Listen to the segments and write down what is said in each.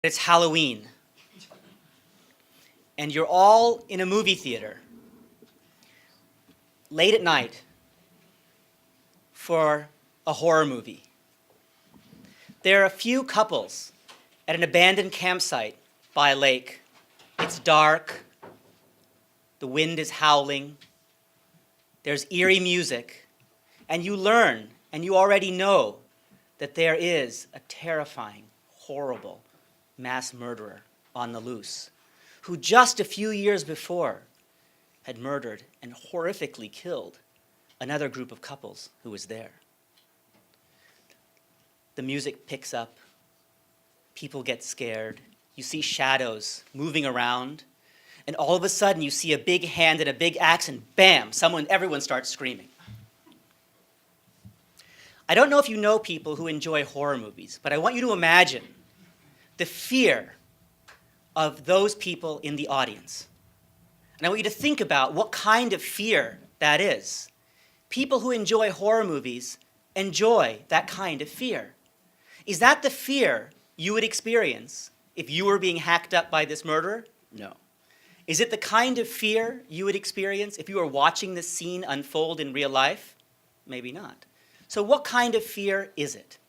It's Halloween, and you're all in a movie theater late at night for a horror movie. There are a few couples at an abandoned campsite by a lake. It's dark, the wind is howling, there's eerie music, and you learn, and you already know, that there is a terrifying, horrible mass murderer on the loose, who just a few years before had murdered and horrifically killed another group of couples who was there. The music picks up, people get scared, you see shadows moving around, and all of a sudden you see a big hand and a big axe, and bam, everyone starts screaming. I don't know if you know people who enjoy horror movies, but I want you to imagine the fear of those people in the audience. And I want you to think about what kind of fear that is. People who enjoy horror movies enjoy that kind of fear. Is that the fear you would experience if you were being hacked up by this murderer? No. Is it the kind of fear you would experience if you were watching this scene unfold in real life? Maybe not. So what kind of fear is it?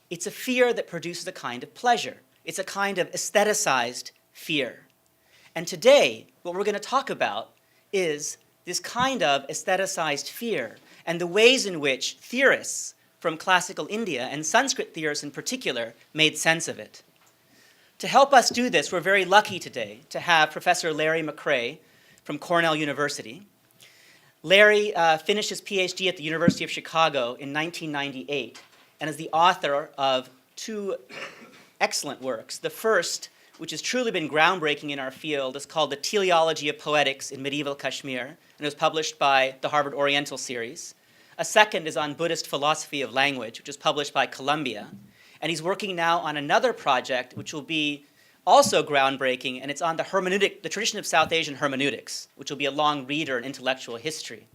It's a fear that produces a kind of pleasure. It's a kind of aestheticized fear. And today, what we're going to talk about is this kind of aestheticized fear and the ways in which theorists from classical India, and Sanskrit theorists in particular, made sense of it. To help us do this, we're very lucky today to have Professor Larry McCrea from Cornell University. Larry finished his PhD at the University of Chicago in 1998 and is the author of two excellent works. The first, which has truly been groundbreaking in our field, is called The Teleology of Poetics in Medieval Kashmir, and it was published by the Harvard Oriental series. A second is on Buddhist philosophy of language, which was published by Columbia. And he's working now on another project, which will be also groundbreaking, and it's on the tradition of South Asian hermeneutics, which will be a long reader in intellectual history.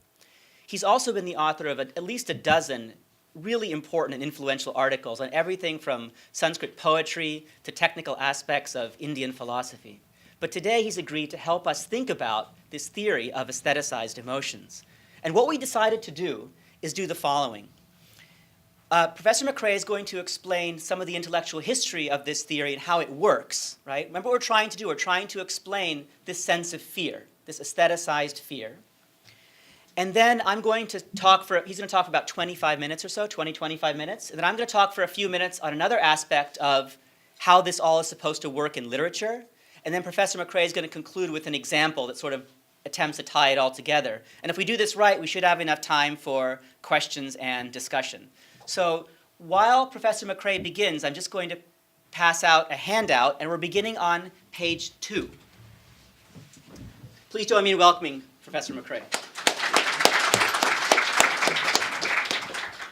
He's also been the author of at least a dozen really important and influential articles on everything from Sanskrit poetry to technical aspects of Indian philosophy. But today he's agreed to help us think about this theory of aestheticized emotions. And what we decided to do is do the following. Professor McCrea is going to explain some of the intellectual history of this theory and how it works, right? Remember what we're trying to do? We're trying to explain this sense of fear, this aestheticized fear. And then he's going to talk for about 25 minutes or so, 25 minutes. And then I'm going to talk for a few minutes on another aspect of how this all is supposed to work in literature. And then Professor McCrea is going to conclude with an example that sort of attempts to tie it all together. And if we do this right, we should have enough time for questions and discussion. So while Professor McCrea begins, I'm just going to pass out a handout, and we're beginning on page 2. Please join me in welcoming Professor McCrea.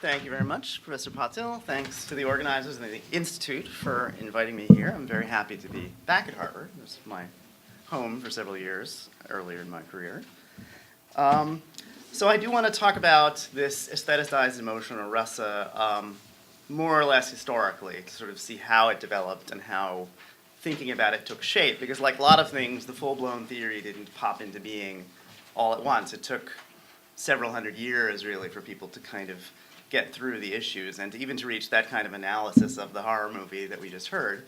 Thank you very much, Professor Patil. Thanks to the organizers and the Institute for inviting me here. I'm very happy to be back at Harvard. This was my home for several years earlier in my career. So I do want to talk about this aestheticized emotion, or Rasa, more or less historically, to sort of see how it developed and how thinking about it took shape. Because like a lot of things, the full-blown theory didn't pop into being all at once. It took several hundred years, really, for people to kind of get through the issues, and even to reach that kind of analysis of the horror movie that we just heard,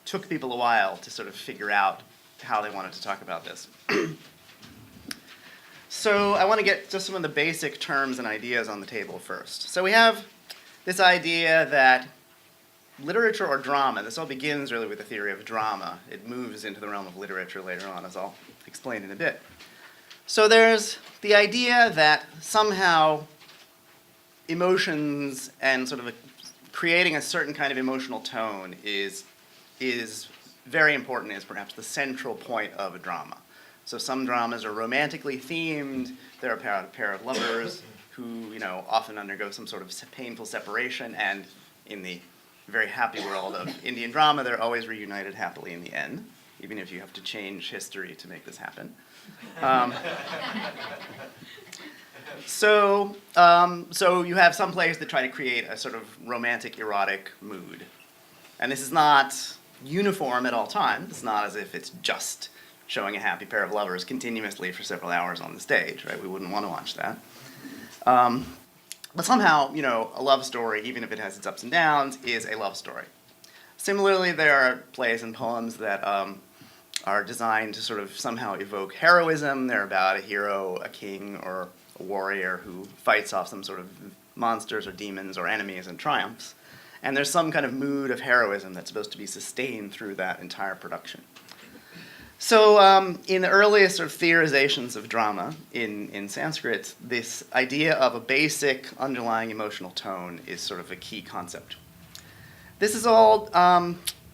took people a while to sort of figure out how they wanted to talk about this. So I want to get just some of the basic terms and ideas on the table first. So we have this idea that literature or drama, this all begins really with the theory of drama. It moves into the realm of literature later on, as I'll explain in a bit. So there's the idea that somehow emotions and sort of creating a certain kind of emotional tone is very important, is perhaps the central point of a drama. So some dramas are romantically themed. They're a pair of lovers who, often undergo some sort of painful separation, and in the very happy world of Indian drama, they're always reunited happily in the end, even if you have to change history to make this happen. So you have some plays that try to create a sort of romantic, erotic mood. And this is not uniform at all times. It's not as if it's just showing a happy pair of lovers continuously for several hours on the stage, right? We wouldn't want to watch that. But somehow, a love story, even if it has its ups and downs, is a love story. Similarly, there are plays and poems that are designed to sort of somehow evoke heroism. They're about a hero, a king, or a warrior who fights off some sort of monsters or demons or enemies and triumphs. And there's some kind of mood of heroism that's supposed to be sustained through that entire production. So in the earliest sort of theorizations of drama in Sanskrit, this idea of a basic underlying emotional tone is sort of a key concept. This is all,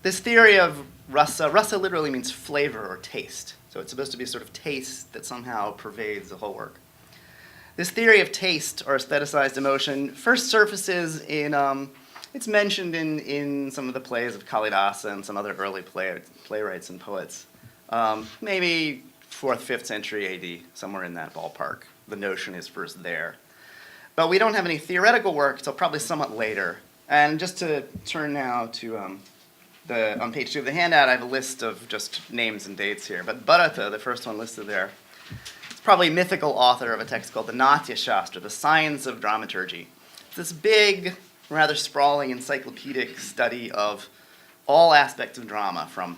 this theory of rasa literally means flavor or taste. So it's supposed to be a sort of taste that somehow pervades the whole work. This theory of taste or aestheticized emotion first surfaces in, it's mentioned in some of the plays of Kalidasa and some other early playwrights and poets. Maybe 4th, 5th century AD, somewhere in that ballpark. The notion is first there. But we don't have any theoretical work until probably somewhat later. And just to turn now to on page 2 of the handout, I have a list of just names and dates here. But Bharata, the first one listed there, is probably a mythical author of a text called the Natya Shastra, the Science of Dramaturgy. It's this big, rather sprawling encyclopedic study of all aspects of drama, from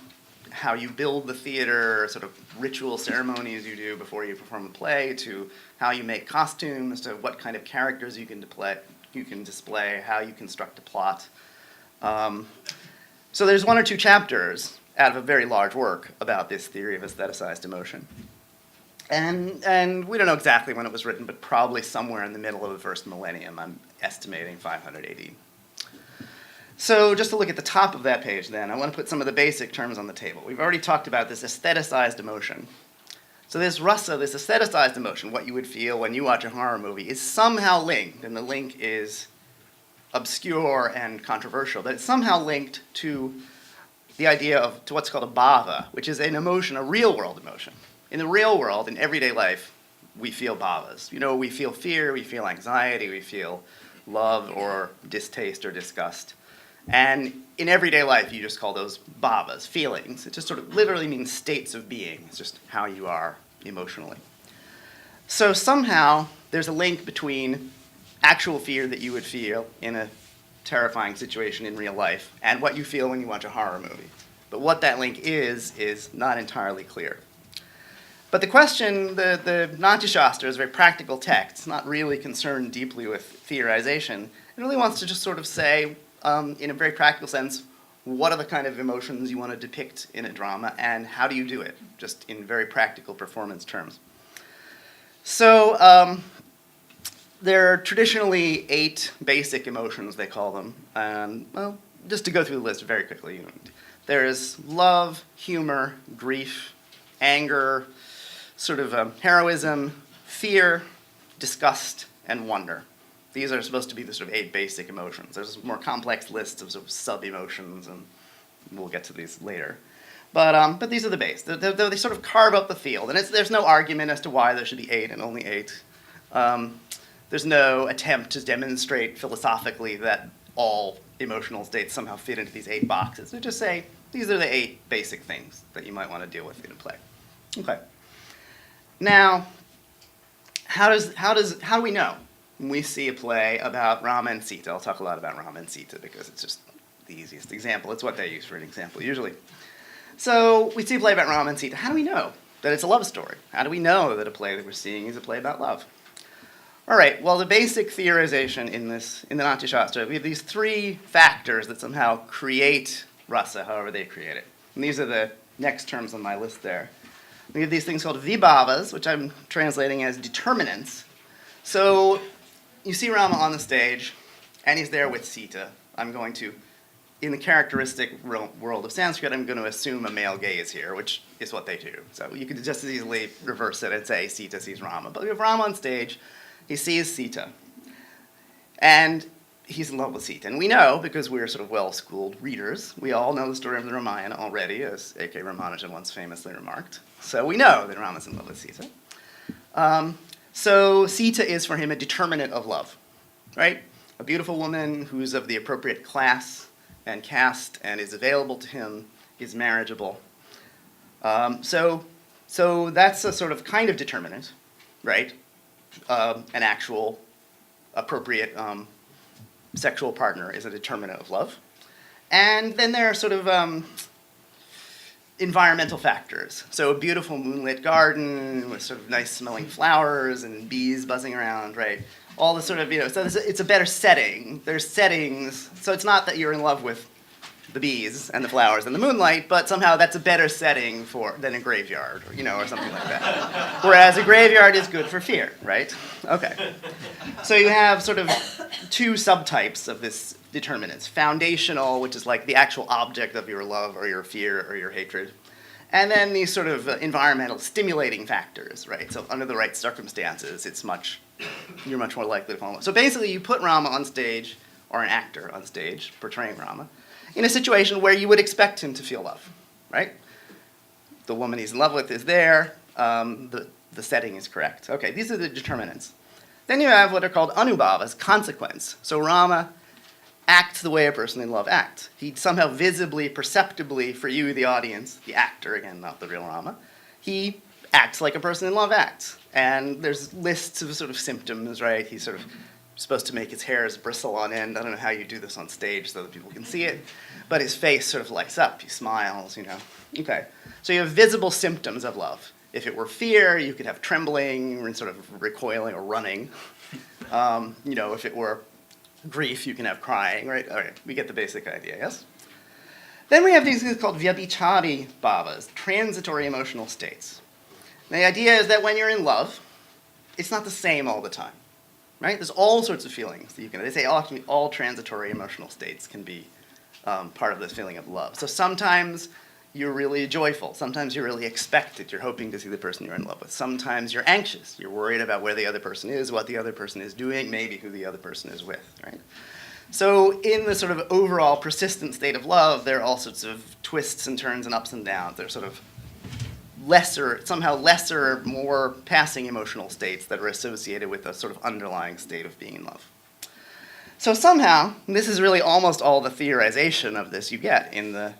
how you build the theater, sort of ritual ceremonies you do before you perform a play, to how you make costumes, to what kind of characters you can display, how you construct a plot. So there's 1 or 2 chapters out of a very large work about this theory of aestheticized emotion. And we don't know exactly when it was written, but probably somewhere in the middle of the first millennium. I'm estimating 500 AD. So just to look at the top of that page then, I want to put some of the basic terms on the table. We've already talked about this aestheticized emotion. So this rasa, this aestheticized emotion, what you would feel when you watch a horror movie, is somehow linked, and the link is obscure and controversial, but it's somehow linked to the idea of, to what's called a bhava, which is an emotion, a real world emotion. In the real world, in everyday life, we feel bhavas. We feel fear, we feel anxiety, we feel love or distaste or disgust. And in everyday life, you just call those bhavas, feelings. It just sort of literally means states of being. It's just how you are emotionally. So somehow, there's a link between actual fear that you would feel in a terrifying situation in real life and what you feel when you watch a horror movie. But what that link is not entirely clear. But the question, the Natya Shastra is a very practical text. It's not really concerned deeply with theorization. It really wants to just sort of say, in a very practical sense, what are the kind of emotions you want to depict in a drama, and how do you do it, just in very practical performance terms. So there are traditionally 8 basic emotions, they call them. Well, just to go through the list very quickly. There is love, humor, grief, anger, sort of heroism, fear, disgust, and wonder. These are supposed to be the sort of 8 basic emotions. There's more complex lists of sort of sub-emotions, and we'll get to these later. But these are the base. They sort of carve up the field, and there's no argument as to why there should be 8 and only 8. There's no attempt to demonstrate philosophically that all emotional states somehow fit into these 8 boxes. They just say, these are the 8 basic things that you might want to deal with in a play. Okay. Now, how do we know? When we see a play about Rama and Sita, I'll talk a lot about Rama and Sita because it's just the easiest example. It's what they use for an example, usually. So we see a play about Rama and Sita. How do we know that it's a love story? How do we know that a play that we're seeing is a play about love? All right, well, the basic theorization in the Natya Shastra, we have these 3 factors that somehow create rasa, however they create it. And these are the next terms on my list there. We have these things called vibhavas, which I'm translating as determinants. So you see Rama on the stage, and he's there with Sita. I'm going to, in the characteristic world of Sanskrit, I'm going to assume a male gaze here, which is what they do. So you could just as easily reverse it and say Sita sees Rama. But we have Rama on stage, he sees Sita, and he's in love with Sita. And we know, because we're sort of well-schooled readers, we all know the story of the Ramayana already, as A.K. Ramanujan once famously remarked. So we know that Rama's in love with Sita. So Sita is for him a determinant of love, right? A beautiful woman who's of the appropriate class and caste and is available to him is marriageable. So that's a sort of kind of determinant, right? An actual appropriate sexual partner is a determinant of love. And then there are sort of environmental factors. So a beautiful moonlit garden with sort of nice smelling flowers and bees buzzing around, right? All the sort of, so it's a better setting. There's settings. So it's not that you're in love with the bees and the flowers and the moonlight, but somehow that's a better setting than a graveyard, or something like that. Whereas a graveyard is good for fear, right? Okay. So you have sort of two subtypes of this determinants. Foundational, which is like the actual object of your love or your fear or your hatred. And then these sort of environmental stimulating factors, right? So under the right circumstances, you're much more likely to fall in love. So basically you put Rama on stage, or an actor on stage portraying Rama, in a situation where you would expect him to feel love, right? The woman he's in love with is there, the setting is correct. Okay, these are the determinants. Then you have what are called anubhavas, consequence. So Rama acts the way a person in love acts. He somehow visibly, perceptibly, for you, the audience, the actor, again, not the real Rama, he acts like a person in love acts. And there's lists of sort of symptoms, right? He's sort of supposed to make his hairs bristle on end. I don't know how you do this on stage so that people can see it. But his face sort of lights up. He smiles, Okay. So you have visible symptoms of love. If it were fear, you could have trembling and sort of recoiling or running. If it were grief, you can have crying, right? Okay, we get the basic idea, yes? Then we have these things called vyabhichari bhavas, transitory emotional states. The idea is that when you're in love, it's not the same all the time. Right? There's all sorts of feelings that they say all transitory emotional states can be part of this feeling of love. So sometimes you're really joyful. Sometimes you're really expectant. You're hoping to see the person you're in love with. Sometimes you're anxious. You're worried about where the other person is, what the other person is doing, maybe who the other person is with, right? So in the sort of overall persistent state of love, there are all sorts of twists and turns and ups and downs. There's sort of lesser, more passing emotional states that are associated with a sort of underlying state of being in love. So somehow, and this is really almost all the theorization of this you get in the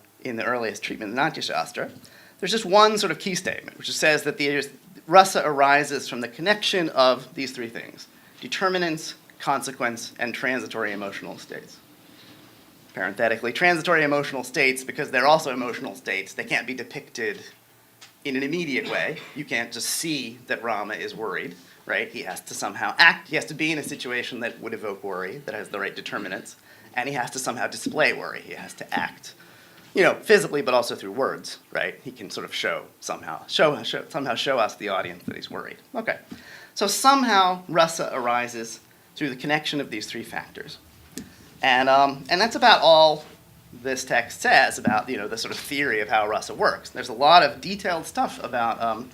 earliest treatment of the Natya Shastra, there's just one sort of key statement, which says that the rasa arises from the connection of these three things: determinants, consequence, and transitory emotional states. Parenthetically, transitory emotional states, because they're also emotional states, they can't be depicted in an immediate way. You can't just see that Rama is worried, right? He has to somehow act. He has to be in a situation that would evoke worry, that has the right determinants, and he has to somehow display worry. He has to act, physically, but also through words, right? He can sort of somehow show us, the audience, that he's worried. Okay, so somehow rasa arises through the connection of these three factors, and that's about all this text says about the sort of theory of how rasa works. There's a lot of detailed stuff about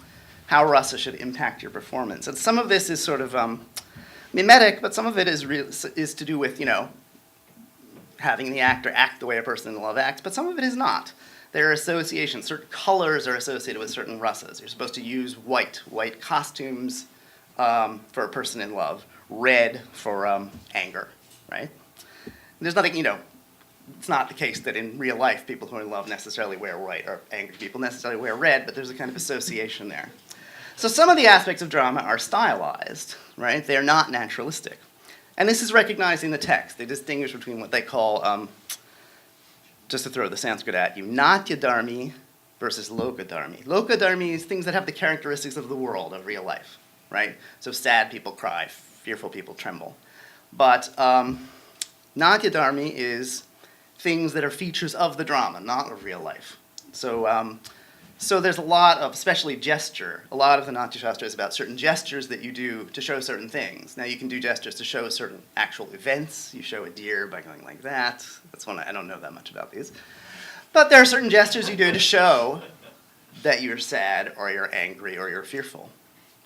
how rasa should impact your performance, and some of this is sort of mimetic, but some of it is to do with having the actor act the way a person in love acts, but some of it is not. There are associations. Certain colors are associated with certain rasas. You're supposed to use white costumes for a person in love, red for anger, right? There's nothing, it's not the case that in real life people who are in love necessarily wear white, or angry people necessarily wear red, but there's a kind of association there. So some of the aspects of drama are stylized, right? They're not naturalistic. And this is recognized in the text. They distinguish between what they call, just to throw the Sanskrit at you, natya dharmi versus loka dharmi. Loka dharmi is things that have the characteristics of the world, of real life, right? So sad people cry, fearful people tremble. But natya dharmi is things that are features of the drama, not of real life. So there's a lot of, especially gesture, a lot of the Natya Shastra is about certain gestures that you do to show certain things. Now you can do gestures to show certain actual events. You show a deer by going like that. That's one, I don't know that much about these. But there are certain gestures you do to show that you're sad or you're angry or you're fearful.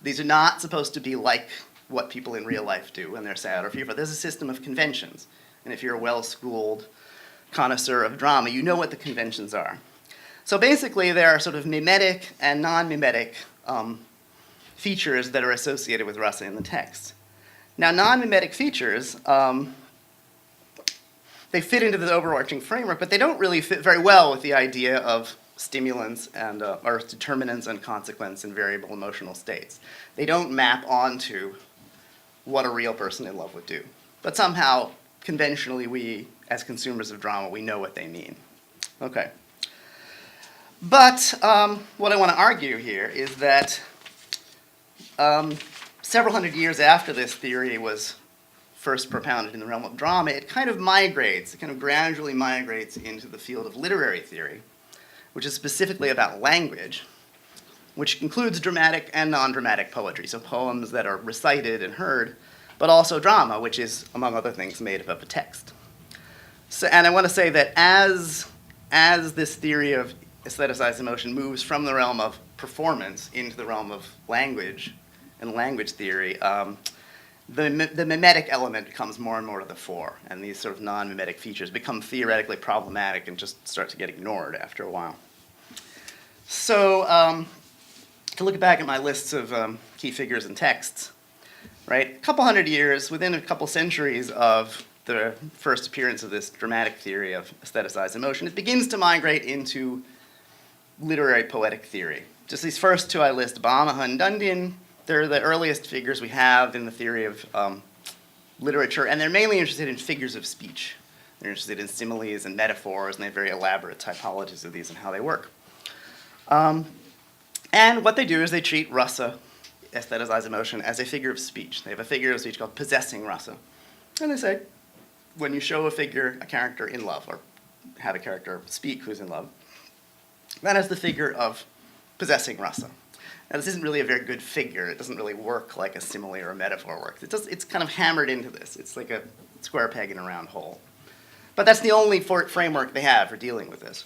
These are not supposed to be like what people in real life do when they're sad or fearful. There's a system of conventions. And if you're a well-schooled connoisseur of drama, you know what the conventions are. So basically, there are sort of mimetic and non-mimetic features that are associated with rasa in the text. Now, non-mimetic features, they they fit into the overarching framework, but they don't really fit very well with the idea of stimulants and or determinants and consequence and variable emotional states. They don't map onto what a real person in love would do. But somehow, conventionally, we, as consumers of drama, we know what they mean. Okay. But what I want to argue here is that several hundred years after this theory was first propounded in the realm of drama, it kind of migrates, it kind of gradually migrates into the field of literary theory, which is specifically about language, which includes dramatic and non-dramatic poetry, so poems that are recited and heard, but also drama, which is, among other things, made up of a text. So, and I want to say that as this theory of aestheticized emotion moves from the realm of performance into the realm of language and language theory, the mimetic element comes more and more to the fore, and these sort of non-mimetic features become theoretically problematic and just start to get ignored after a while. So, to look back at my lists of key figures and texts, right? A couple hundred years, within a couple centuries of the first appearance of this dramatic theory of aestheticized emotion, it begins to migrate into literary poetic theory. Just these first two I list, Bamaha and Dundin, they're the earliest figures we have in the theory of literature, and they're mainly interested in figures of speech. They're interested in similes and metaphors, and they have very elaborate typologies of these and how they work. And what they do is they treat Rasa, aestheticized emotion, as a figure of speech. They have a figure of speech called possessing Rasa. And they say, when you show a figure, a character in love, or have a character speak who's in love, that is the figure of possessing Rasa. Now, this isn't really a very good figure. It doesn't really work like a simile or a metaphor works. It's kind of hammered into this. It's like a square peg in a round hole. But that's the only framework they have for dealing with this.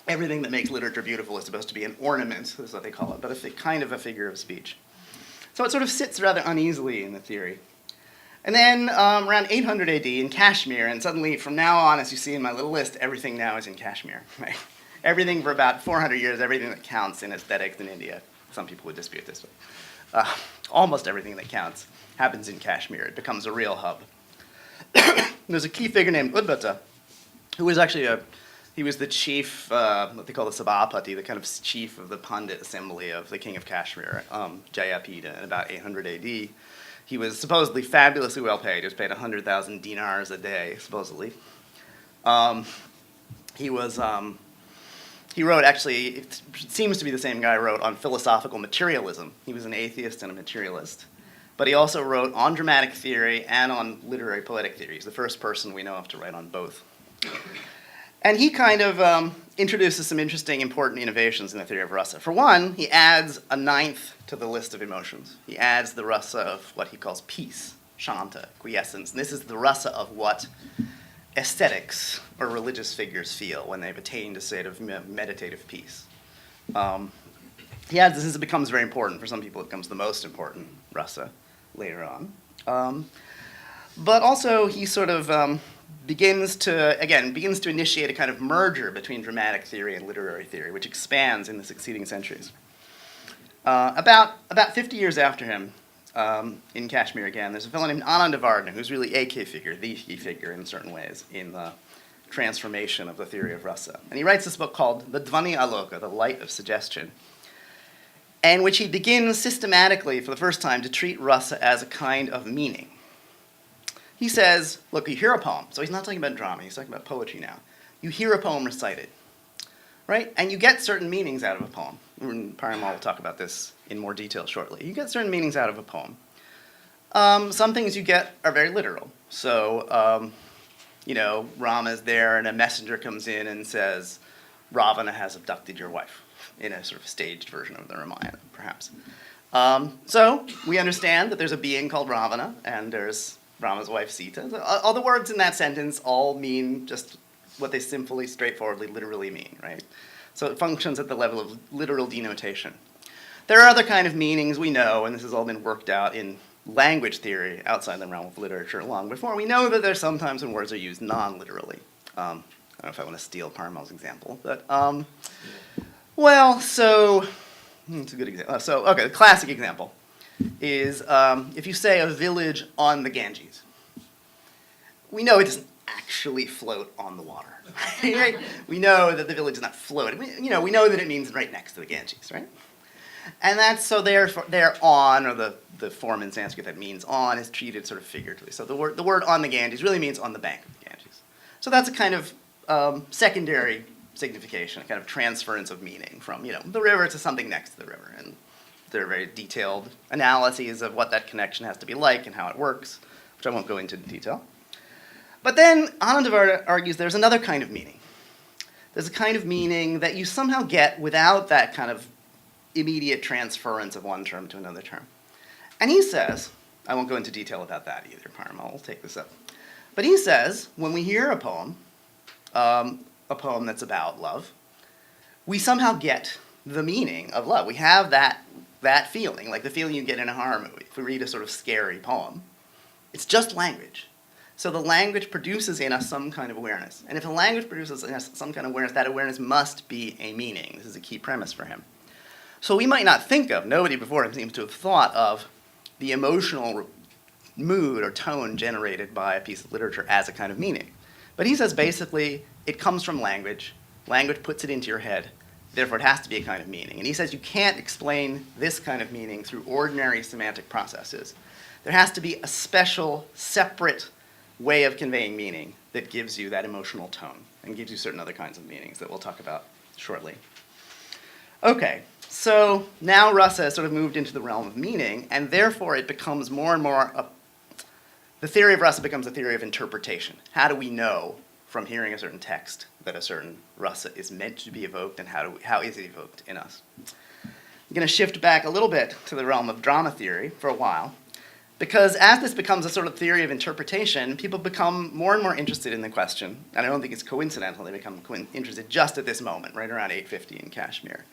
Everything that makes literature beautiful is supposed to be an ornament, is what they call it, but kind of a figure of speech. So it sort of sits rather uneasily in the theory. And then around 800 AD in Kashmir, and suddenly from now on, as you see in my little list, everything now is in Kashmir. Right? Everything for about 400 years, everything that counts in aesthetics in India, some people would dispute this, but almost everything that counts happens in Kashmir. It becomes a real hub. There's a key figure named Udbata, who was actually he was the chief, what they call the Sabhapati, the kind of chief of the Pandit assembly of the king of Kashmir, Jayapida, in about 800 AD. He was supposedly fabulously well paid. He was paid 100,000 dinars a day, supposedly. He wrote, actually, it seems to be the same guy who wrote on philosophical materialism. He was an atheist and a materialist. But he also wrote on dramatic theory and on literary poetic theory. He's the first person we know of to write on both. And he kind of introduces some interesting, important innovations in the theory of rasa. For one, he adds a ninth to the list of emotions. He adds the rasa of what he calls peace, shanta, quiescence. And this is the rasa of what aesthetics or religious figures feel when they've attained a state of meditative peace. He adds this as it becomes very important. For some people, it becomes the most important rasa later on. But also, he sort of begins to initiate a kind of merger between dramatic theory and literary theory, which expands in the succeeding centuries. About 50 years after him, in Kashmir again, there's a fellow named Anandavardhana, who's really a key figure, the key figure in certain ways, in the transformation of the theory of rasa. And he writes this book called the Dvani Aloka, the Light of Suggestion, in which he begins systematically, for the first time, to treat rasa as a kind of meaning. He says, look, you hear a poem. So he's not talking about drama, he's talking about poetry now. You hear a poem recited, right? And you get certain meanings out of a poem. And Parimal will talk about this in more detail shortly. You get certain meanings out of a poem. Some things you get are very literal. So, Rama's there and a messenger comes in and says, Ravana has abducted your wife, in a sort of staged version of the Ramayana, perhaps. So we understand that there's a being called Ravana, and there's Rama's wife Sita. All the words in that sentence all mean just what they simply, straightforwardly, literally mean, right? So it functions at the level of literal denotation. There are other kind of meanings we know, and this has all been worked out in language theory outside the realm of literature long before. We know that there's sometimes when words are used non-literally. I don't know if I want to steal Parimal's example, but, it's a good example. The classic example is if you say a village on the Ganges. We know it doesn't actually float on the water. Right? We know that the village is not floating. We know that it means right next to the Ganges, right? And that's, so they're on, or the form in Sanskrit that means on, is treated sort of figuratively. So the word on the Ganges really means on the bank of the Ganges. So that's a kind of secondary signification, a kind of transference of meaning from, the river to something next to the river. And there are very detailed analyses of what that connection has to be like and how it works, which I won't go into in detail. But then Anandavardha argues there's another kind of meaning. There's a kind of meaning that you somehow get without that kind of immediate transference of one term to another term. And he says, I won't go into detail about that either, Parimal will take this up. But he says, when we hear a poem that's about love, we somehow get the meaning of love. We have that feeling, like the feeling you get in a horror movie. If we read a sort of scary poem, it's just language. So the language produces in us some kind of awareness. And if the language produces in us some kind of awareness, that awareness must be a meaning. This is a key premise for him. So we might not think of, nobody before him seems to have thought of the emotional mood or tone generated by a piece of literature as a kind of meaning. But he says basically it comes from language. Language puts it into your head. Therefore, it has to be a kind of meaning. And he says you can't explain this kind of meaning through ordinary semantic processes. There has to be a special, separate way of conveying meaning that gives you that emotional tone and gives you certain other kinds of meanings that we'll talk about shortly. Okay, so now Rasa has sort of moved into the realm of meaning, and therefore it becomes more and more the theory of Rasa becomes a theory of interpretation. How do we know from hearing a certain text that a certain Rasa is meant to be evoked, and how is it evoked in us? I'm going to shift back a little bit to the realm of drama theory for a while, because as this becomes a sort of theory of interpretation, people become more and more interested in the question, and I don't think it's coincidental they become interested just at this moment, right around 850 in Kashmir,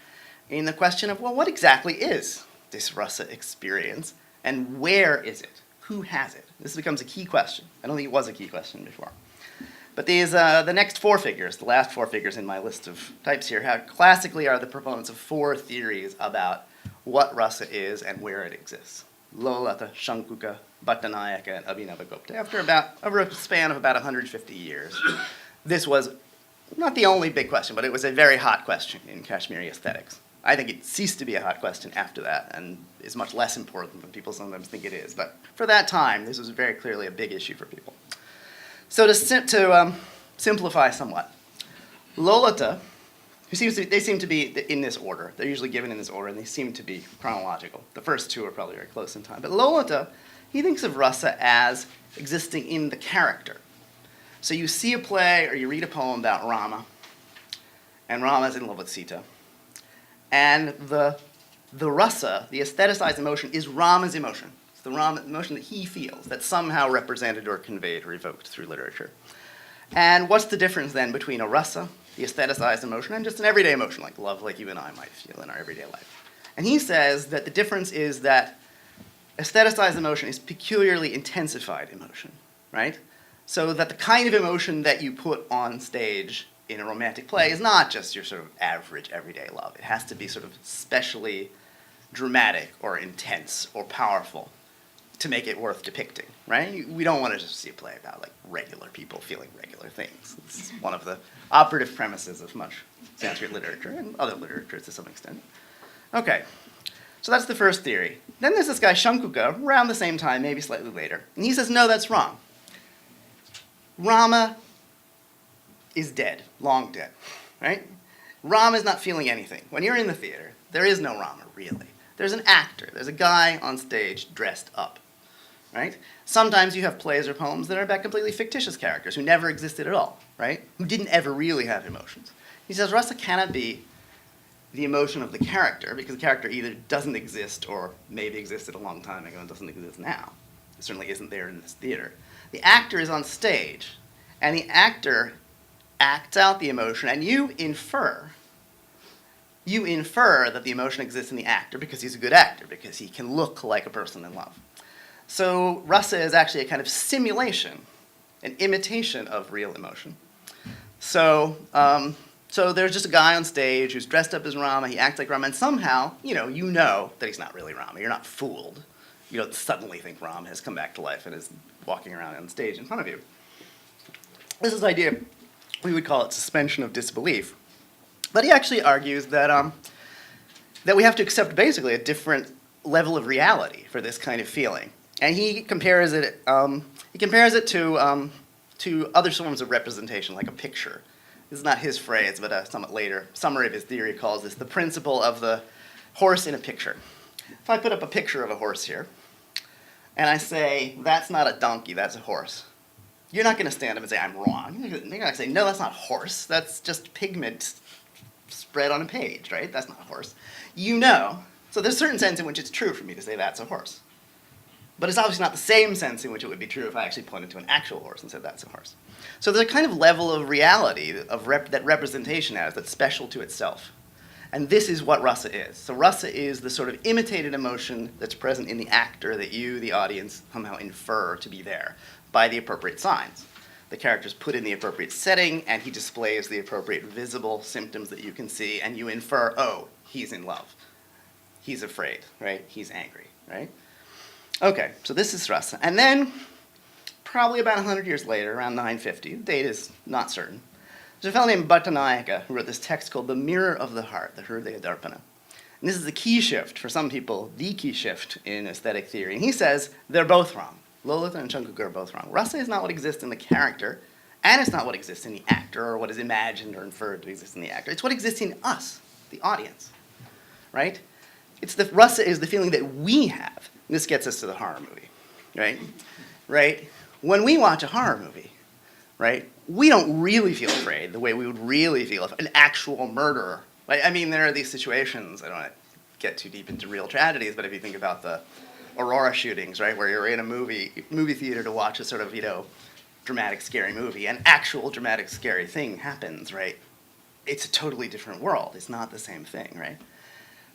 in the question of, well, what exactly is this Rasa experience, and where is it? Who has it? This becomes a key question. I don't think it was a key question before. But these, the next four figures, the last four figures in my list of types here, classically are the proponents of four theories about what Rasa is and where it exists. Lolata, Shankuka, Bhattanayaka, and Abhinavagupta. Over a span of about 150 years, this was not the only big question, but it was a very hot question in Kashmiri aesthetics. I think it ceased to be a hot question after that and is much less important than people sometimes think it is. But for that time, this was very clearly a big issue for people. So to simplify somewhat, Lolata, they seem to be in this order. They're usually given in this order, and they seem to be chronological. The first two are probably very close in time. But Lolata, he thinks of Rasa as existing in the character. So you see a play or you read a poem about Rama, and Rama's in love with Sita. And the Rasa, the aestheticized emotion, is Rama's emotion. It's the Rama emotion that he feels, that's somehow represented or conveyed or evoked through literature. And what's the difference then between a Rasa, the aestheticized emotion, and just an everyday emotion like love, like you and I might feel in our everyday life? And he says that the difference is that aestheticized emotion is peculiarly intensified emotion, right? So that the kind of emotion that you put on stage in a romantic play is not just your sort of average everyday love. It has to be sort of specially dramatic or intense or powerful to make it worth depicting, right? We don't want to just see a play about like regular people feeling regular things. This is one of the operative premises of much Sanskrit literature and other literature to some extent. Okay, so that's the first theory. Then there's this guy Shankuka, around the same time, maybe slightly later, and he says, no, that's wrong. Rama is dead, long dead, right? Rama is not feeling anything. When you're in the theater, there is no Rama, really. There's an actor. There's a guy on stage dressed up, right? Sometimes you have plays or poems that are about completely fictitious characters who never existed at all, right? Who didn't ever really have emotions. He says Rasa cannot be the emotion of the character because the character either doesn't exist or maybe existed a long time ago and doesn't exist now. It certainly isn't there in this theater. The actor is on stage, and the actor acts out the emotion, and you infer that the emotion exists in the actor because he's a good actor, because he can look like a person in love. So Rasa is actually a kind of simulation, an imitation of real emotion. So there's just a guy on stage who's dressed up as Rama, he acts like Rama, and somehow, you know that he's not really Rama. You're not fooled. You don't suddenly think Rama has come back to life and is walking around on stage in front of you. This is the idea, we would call it suspension of disbelief. But he actually argues that, that we have to accept basically a different level of reality for this kind of feeling. And he compares it to other forms of representation, like a picture. This is not his phrase, but a somewhat later summary of his theory calls this the principle of the horse in a picture. If I put up a picture of a horse here, and I say, that's not a donkey, that's a horse, you're not going to stand up and say, I'm wrong. You're going to say, no, that's not a horse. That's just pigment spread on a page, right? That's not a horse. You know. So there's a certain sense in which it's true for me to say that's a horse. But it's obviously not the same sense in which it would be true if I actually pointed to an actual horse and said that's a horse. So there's a kind of level of reality that representation has that's special to itself. And this is what Rasa is. So Rasa is the sort of imitated emotion that's present in the actor that you, the audience, somehow infer to be there by the appropriate signs. The character's put in the appropriate setting, and he displays the appropriate visible symptoms that you can see, and you infer, oh, he's in love. He's afraid, right? He's angry, right? Okay, so this is Rasa. And then, probably about 100 years later, around 950, the date is not certain, there's a fellow named Bhattanayaka who wrote this text called The Mirror of the Heart, the Hriday Darpana. And this is the key shift, for some people, the key shift in aesthetic theory. And he says they're both wrong. Lolita and Chankuka are both wrong. Rasa is not what exists in the character, and it's not what exists in the actor, or what is imagined or inferred to exist in the actor. It's what exists in us, the audience, right? Rasa is the feeling that we have. And this gets us to the horror movie, right? Right? When we watch a horror movie, right, we don't really feel afraid the way we would really feel if an actual murderer. Like, I mean, there are these situations, I don't want to get too deep into real tragedies, but if you think about the Aurora shootings, right, where you're in a movie theater to watch a sort of, dramatic, scary movie, an actual dramatic, scary thing happens, right? It's a totally different world. It's not the same thing, right?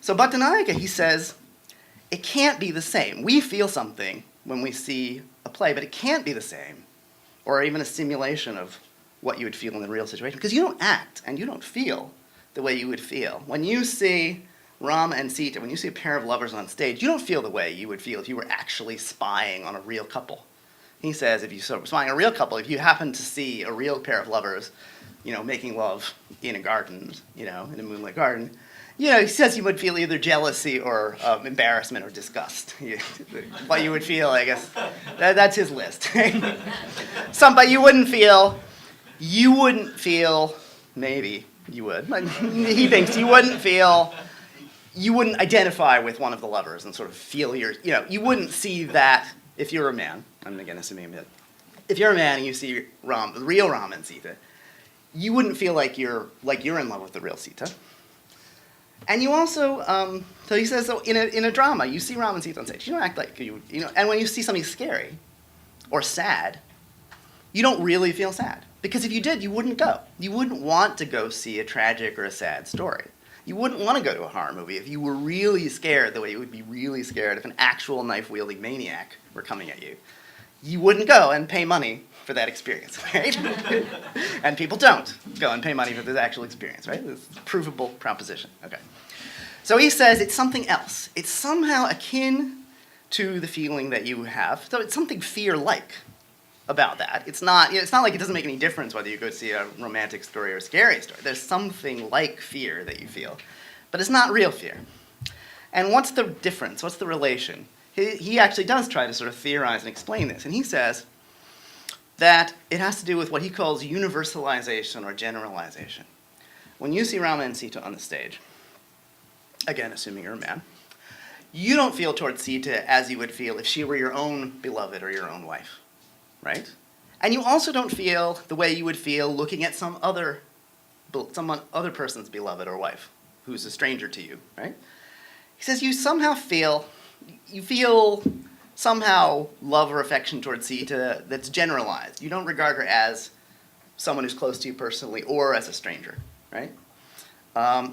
So Bhattanayaka, he says, it can't be the same. We feel something when we see a play, but it can't be the same, or even a simulation of what you would feel in the real situation, because you don't act and you don't feel the way you would feel. When you see Rama and Sita, when you see a pair of lovers on stage, you don't feel the way you would feel if you were actually spying on a real couple. He says if you sort of spying on a real couple, if you happen to see a real pair of lovers, making love in a garden, in a moonlit garden, he says you would feel either jealousy or embarrassment or disgust. What you would feel, I guess, that's his list. But you wouldn't feel, maybe you would, but he thinks you wouldn't identify with one of the lovers and sort of feel you wouldn't see that if you're a man. I'm again assuming that if you're a man and you see the real Rama and Sita, you wouldn't feel like you're in love with the real Sita. And you also, so he says, so in a drama, you see Rama and Sita on stage. You don't act like and when you see something scary or sad, you don't really feel sad. Because if you did, you wouldn't go. You wouldn't want to go see a tragic or a sad story. You wouldn't want to go to a horror movie if you were really scared the way you would be really scared if an actual knife-wielding maniac were coming at you. You wouldn't go and pay money for that experience, right? And people don't go and pay money for this actual experience, right? It's a provable proposition. Okay. So he says it's something else. It's somehow akin to the feeling that you have. So it's something fear-like about that. It's not like it doesn't make any difference whether you go see a romantic story or a scary story. There's something like fear that you feel. But it's not real fear. And what's the difference? What's the relation? He actually does try to sort of theorize and explain this. And he says that it has to do with what he calls universalization or generalization. When you see Rama and Sita on the stage, again, assuming you're a man, you don't feel towards Sita as you would feel if she were your own beloved or your own wife, right? And you also don't feel the way you would feel looking at some other person's beloved or wife who's a stranger to you, right? He says you somehow feel somehow love or affection towards Sita that's generalized. You don't regard her as someone who's close to you personally or as a stranger, right?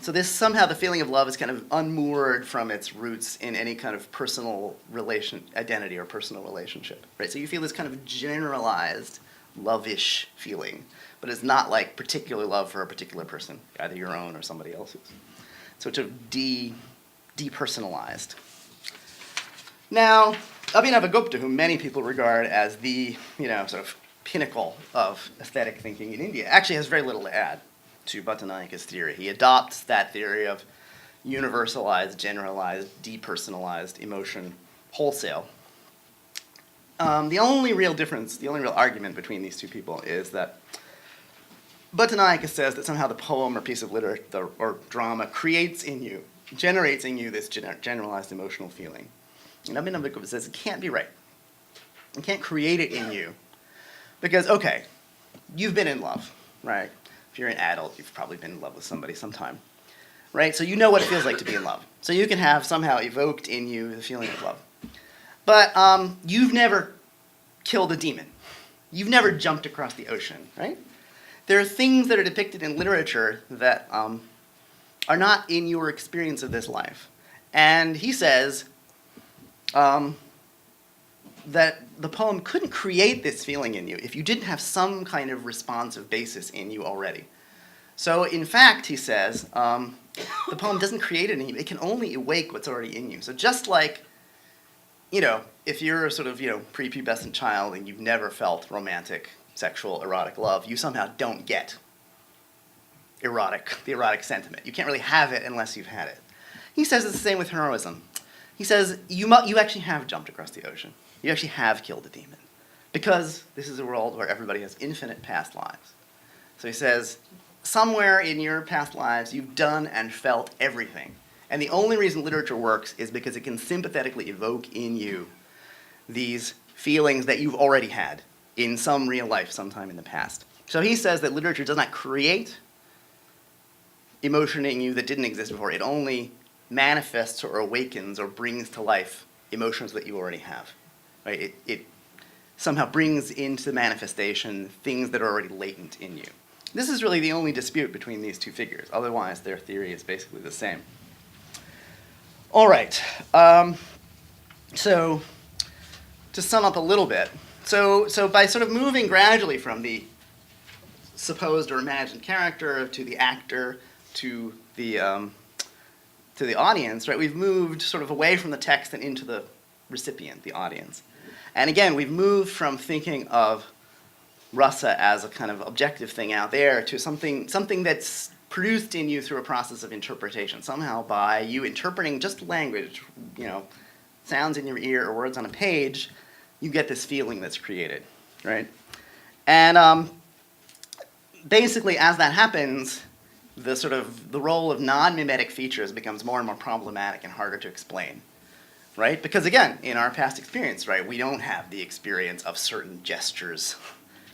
So this somehow the feeling of love is kind of unmoored from its roots in any kind of personal identity or personal relationship, right? So you feel this kind of generalized love-ish feeling, but it's not like particular love for a particular person, either your own or somebody else's. So it's sort of depersonalized. Now, Abhinavagupta, whom many people regard as the, sort of pinnacle of aesthetic thinking in India, actually has very little to add to Bhattanayaka's theory. He adopts that theory of universalized, generalized, depersonalized emotion wholesale. The only real difference, the only real argument between these two people is that Bhattanayaka says that somehow the poem or piece of literature or drama creates in you, generates in you this generalized emotional feeling. And Abhinavakova says it can't be right. You can't create it in you because, okay, you've been in love, right? If you're an adult, you've probably been in love with somebody sometime, right? So you know what it feels like to be in love. So you can have somehow evoked in you the feeling of love. But you've never killed a demon. You've never jumped across the ocean, right? There are things that are depicted in literature that are not in your experience of this life. And he says that the poem couldn't create this feeling in you if you didn't have some kind of responsive basis in you already. So in fact, he says, the poem doesn't create it in you. It can only awake what's already in you. So just like, if you're a sort of, prepubescent child and you've never felt romantic, sexual, erotic love, you somehow don't get the erotic sentiment. You can't really have it unless you've had it. He says it's the same with heroism. He says you actually have jumped across the ocean. You actually have killed a demon. Because this is a world where everybody has infinite past lives. So he says, somewhere in your past lives, you've done and felt everything. And the only reason literature works is because it can sympathetically evoke in you these feelings that you've already had in some real life sometime in the past. So he says that literature does not create emotion in you that didn't exist before. It only manifests or awakens or brings to life emotions that you already have. Right? It somehow brings into manifestation things that are already latent in you. This is really the only dispute between these two figures. Otherwise, their theory is basically the same. All right. So to sum up a little bit, so by sort of moving gradually from the supposed or imagined character to the actor to the audience, right? We've moved sort of away from the text and into the recipient, the audience. And again, we've moved from thinking of Rasa as a kind of objective thing out there to something that's produced in you through a process of interpretation. Somehow by you interpreting just language, sounds in your ear or words on a page, you get this feeling that's created, right? And basically, as that happens, the role of non-mimetic features becomes more and more problematic and harder to explain, right? Because again, in our past experience, right, we don't have the experience of certain gestures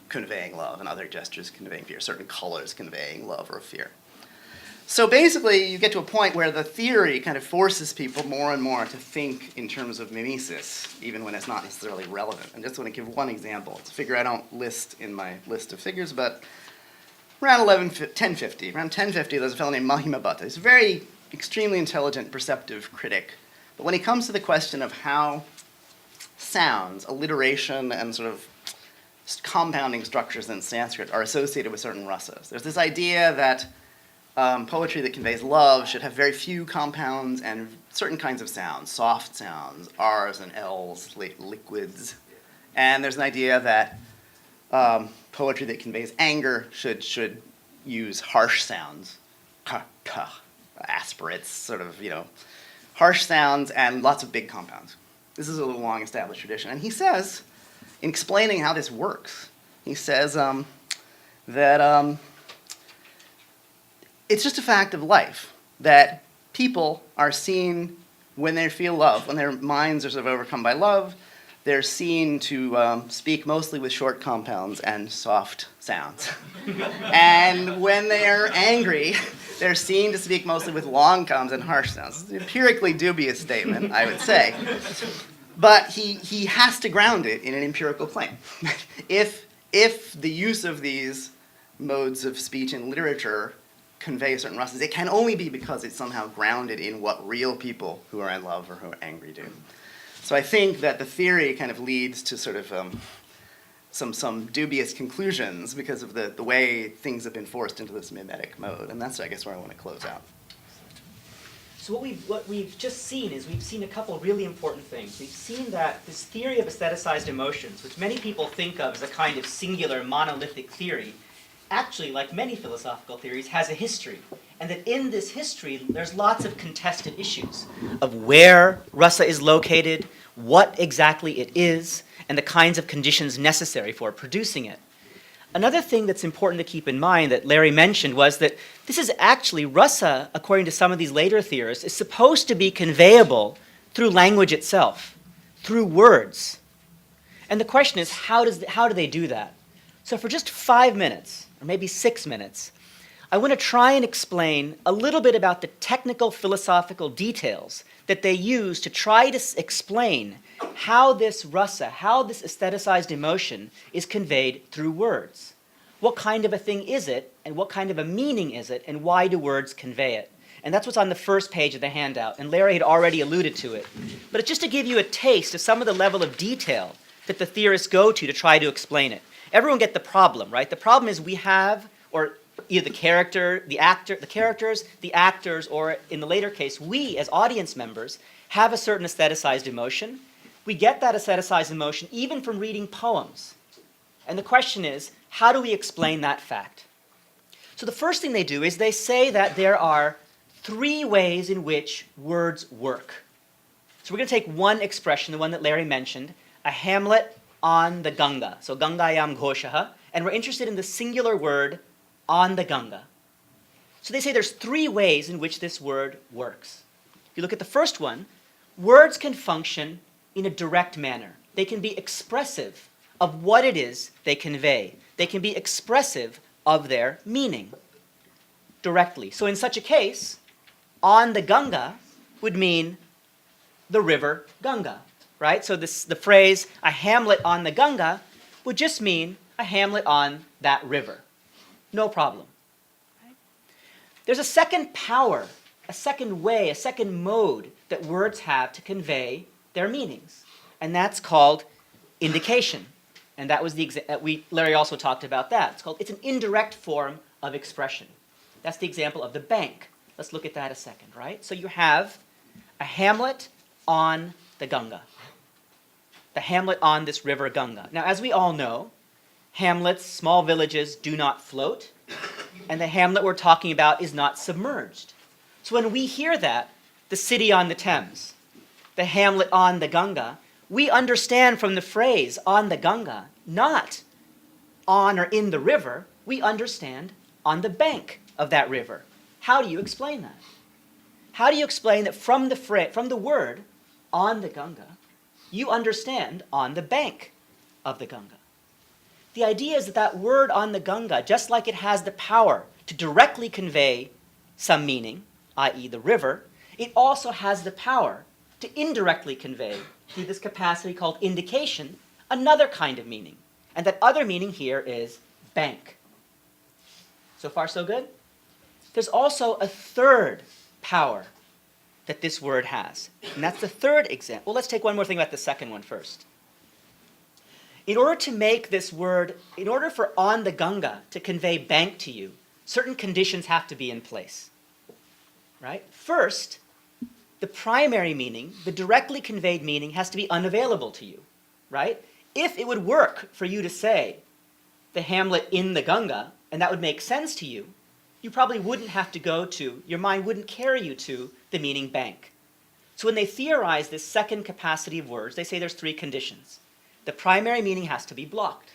conveying love and other gestures conveying fear, certain colors conveying love or fear. So basically, you get to a point where the theory kind of forces people more and more to think in terms of mimesis, even when it's not necessarily relevant. I just want to give one example. It's a figure I don't list in my list of figures, but around 1050, there's a fellow named Mahima Bhatta. He's a very extremely intelligent, perceptive critic. But when he comes to the question of how sounds, alliteration, and sort of compounding structures in Sanskrit are associated with certain rasas, there's this idea that poetry that conveys love should have very few compounds and certain kinds of sounds, soft sounds, R's and L's, liquids. And there's an idea that poetry that conveys anger should use harsh sounds, aspirates, sort of, harsh sounds and lots of big compounds. This is a little long-established tradition. And he says, in explaining how this works, he says that it's just a fact of life that people are seen when they feel love, when their minds are sort of overcome by love, they're seen to speak mostly with short compounds and soft sounds. And when they're angry, they're seen to speak mostly with long compounds and harsh sounds. It's an empirically dubious statement, I would say. But he has to ground it in an empirical claim. If the use of these modes of speech in literature convey certain rasas, it can only be because it's somehow grounded in what real people who are in love or who are angry do. So I think that the theory kind of leads to sort of some dubious conclusions because of the way things have been forced into this mimetic mode. And that's, I guess, where I want to close out. So what we've just seen is we've seen a couple really important things. We've seen that this theory of aestheticized emotions, which many people think of as a kind of singular monolithic theory, actually, like many philosophical theories, has a history. And that in this history, there's lots of contested issues of where rasa is located, what exactly it is, and the kinds of conditions necessary for producing it. Another thing that's important to keep in mind that Larry mentioned was that this is actually, rasa, according to some of these later theorists, is supposed to be conveyable through language itself, through words. And the question is, how do they do that? So for just 5 minutes, or maybe 6 minutes, I want to try and explain a little bit about the technical philosophical details that they use to try to explain how this rasa, how this aestheticized emotion is conveyed through words. What kind of a thing is it, and what kind of a meaning is it, and why do words convey it? And that's what's on the first page of the handout, and Larry had already alluded to it. But it's just to give you a taste of some of the level of detail that the theorists go to try to explain it. Everyone get the problem, right? The problem is we have, or either the characters, the actors, or in the later case, we as audience members have a certain aestheticized emotion. We get that aestheticized emotion even from reading poems. And the question is, how do we explain that fact? So the first thing they do is they say that there are 3 ways in which words work. So we're going to take one expression, the one that Larry mentioned, a hamlet on the Ganga. So Gangayam Ghoshaha. And we're interested in the singular word on the Ganga. So they say there's 3 ways in which this word works. If you look at the first one, words can function in a direct manner. They can be expressive of what it is they convey. They can be expressive of their meaning directly. So in such a case, on the Ganga would mean the river Ganga, right? So the phrase, a hamlet on the Ganga, would just mean a hamlet on that river. No problem. Right? There's a second power, a second way, a second mode that words have to convey their meanings. And that's called indication. And that was Larry also talked about that. It's an indirect form of expression. That's the example of the bank. Let's look at that a second, right? So you have a hamlet on the Ganga. The hamlet on this river Ganga. Now, as we all know, hamlets, small villages, do not float. And the hamlet we're talking about is not submerged. So when we hear that, the city on the Thames, the hamlet on the Ganga, we understand from the phrase on the Ganga, not on or in the river, we understand on the bank of that river. How do you explain that? How do you explain that from the word on the Ganga, you understand on the bank of the Ganga? The idea is that that word on the Ganga, just like it has the power to directly convey some meaning, i.e. the river, it also has the power to indirectly convey, through this capacity called indication, another kind of meaning. And that other meaning here is bank. So far, so good? There's also a third power that this word has. And that's the third example. Well, let's take one more thing about the second one first. In order to make this word, in order for on the Ganga to convey bank to you, certain conditions have to be in place. Right? First, the primary meaning, the directly conveyed meaning, has to be unavailable to you. Right? If it would work for you to say the hamlet in the Ganga, and that would make sense to you, you probably wouldn't have to go to, your mind wouldn't carry you to the meaning bank. So when they theorize this second capacity of words, they say there's 3 conditions. The primary meaning has to be blocked.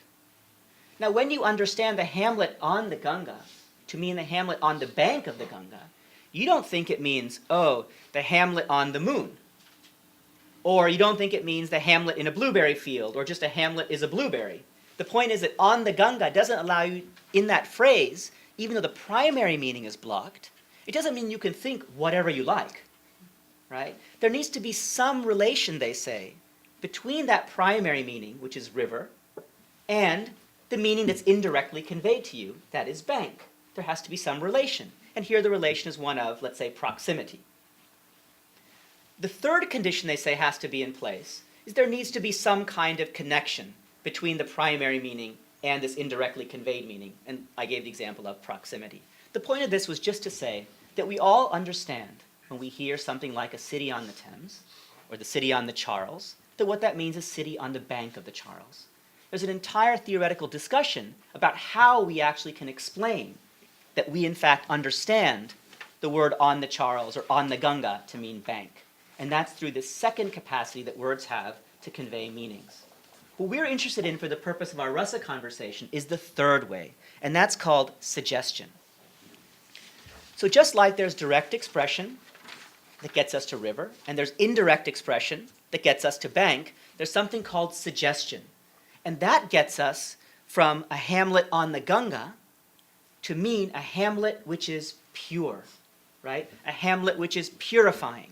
Now, when you understand the hamlet on the Ganga to mean the hamlet on the bank of the Ganga, you don't think it means, oh, the hamlet on the moon. Or you don't think it means the hamlet in a blueberry field, or just a hamlet is a blueberry. The point is that on the Ganga doesn't allow you, in that phrase, even though the primary meaning is blocked, it doesn't mean you can think whatever you like. Right? There needs to be some relation, they say, between that primary meaning, which is river, and the meaning that's indirectly conveyed to you, that is bank. There has to be some relation. And here the relation is one of, let's say, proximity. The third condition they say has to be in place is there needs to be some kind of connection between the primary meaning and this indirectly conveyed meaning. And I gave the example of proximity. The point of this was just to say that we all understand when we hear something like a city on the Thames or the city on the Charles, that what that means is city on the bank of the Charles. There's an entire theoretical discussion about how we actually can explain that we in fact understand the word on the Charles or on the Ganga to mean bank. And that's through this second capacity that words have to convey meanings. What we're interested in for the purpose of our Rasa conversation is the third way, and that's called suggestion. So just like there's direct expression that gets us to river, and there's indirect expression that gets us to bank, there's something called suggestion. And that gets us from a hamlet on the Ganga to mean a hamlet which is pure, right? A hamlet which is purifying.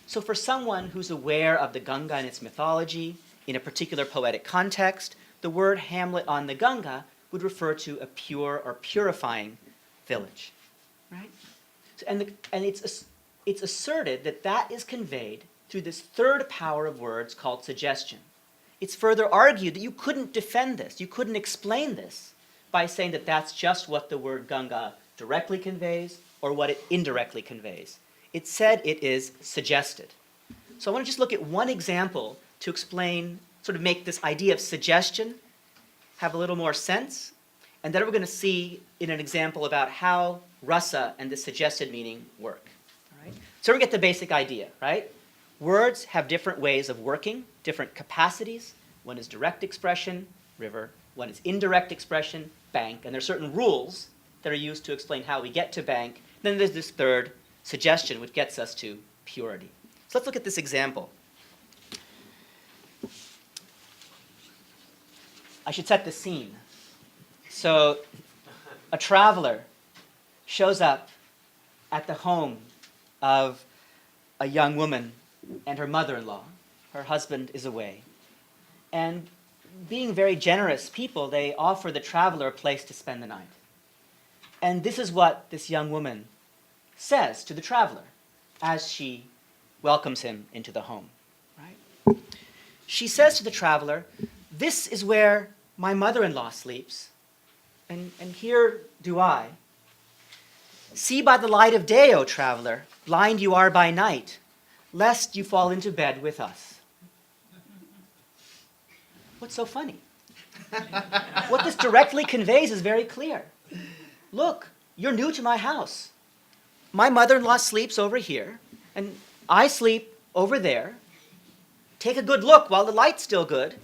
So for someone who's aware of the Ganga and its mythology, in a particular poetic context, the word hamlet on the Ganga would refer to a pure or purifying village, right? So, and it's asserted that that is conveyed through this third power of words called suggestion. It's further argued that you couldn't defend this, you couldn't explain this by saying that that's just what the word Ganga directly conveys or what it indirectly conveys. It said it is suggested. So I want to just look at one example to explain, sort of make this idea of suggestion have a little more sense, and then we're going to see in an example about how rasa and the suggested meaning work. All right? So we get the basic idea, right? Words have different ways of working, different capacities. One is direct expression, river. One is indirect expression, bank. And there are certain rules that are used to explain how we get to bank. Then there's this third, suggestion, which gets us to purity. So let's look at this example. I should set the scene. So a traveler shows up at the home of a young woman and her mother-in-law. Her husband is away. And being very generous people, they offer the traveler a place to spend the night. And this is what this young woman says to the traveler as she welcomes him into the home. Right? She says to the traveler, "This is where my mother-in-law sleeps, and here do I. See by the light of day, O traveler, blind you are by night, lest you fall into bed with us." What's so funny? What this directly conveys is very clear. Look, you're new to my house. My mother-in-law sleeps over here, and I sleep over there. Take a good look while the light's still good.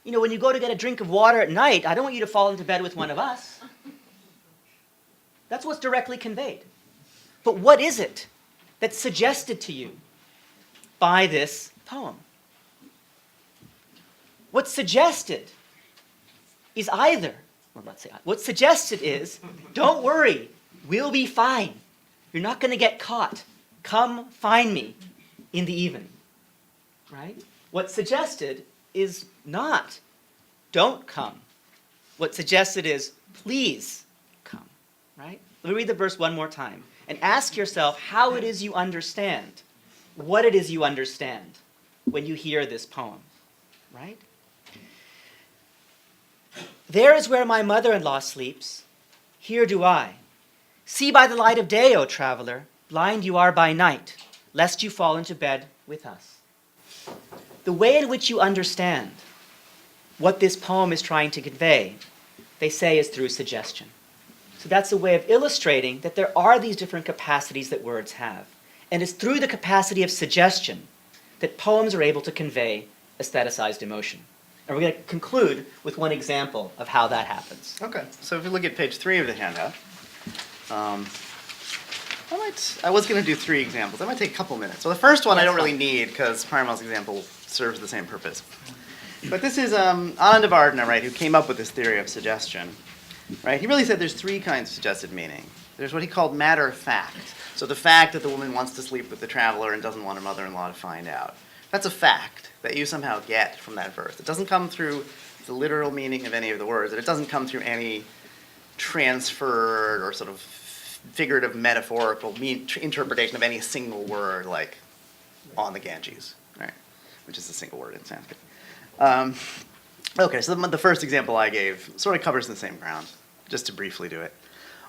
You know, when you go to get a drink of water at night, I don't want you to fall into bed with one of us. That's what's directly conveyed. But what is it that's suggested to you by this poem? What's suggested is either, well, let's say, what's suggested is, don't worry, we'll be fine. You're not going to get caught. Come find me in the evening. Right? What's suggested is not, don't come. What's suggested is, please come. Right? Let me read the verse one more time and ask yourself how it is you understand, what it is you understand when you hear this poem. Right? There is where my mother-in-law sleeps. Here do I. See by the light of day, O traveler, blind you are by night, lest you fall into bed with us. The way in which you understand what this poem is trying to convey, they say, is through suggestion. So that's a way of illustrating that there are these different capacities that words have. And it's through the capacity of suggestion that poems are able to convey aestheticized emotion. And we're going to conclude with one example of how that happens. Okay, so if you look at page 3 of the handout, I was going to do 3 examples. That might take a couple minutes. So the first one I don't really need because Parimal's example serves the same purpose. But this is Dvani, right, who came up with this theory of suggestion. Right? He really said there's 3 kinds of suggested meaning. There's what he called matter of fact. So the fact that the woman wants to sleep with the traveler and doesn't want her mother-in-law to find out. That's a fact that you somehow get from that verse. It doesn't come through the literal meaning of any of the words, and it doesn't come through any transferred or sort of figurative metaphorical interpretation of any single word, like on the Ganges, right? Which is a single word in Sanskrit. Okay, so the first example I gave sort of covers the same ground, just to briefly do it.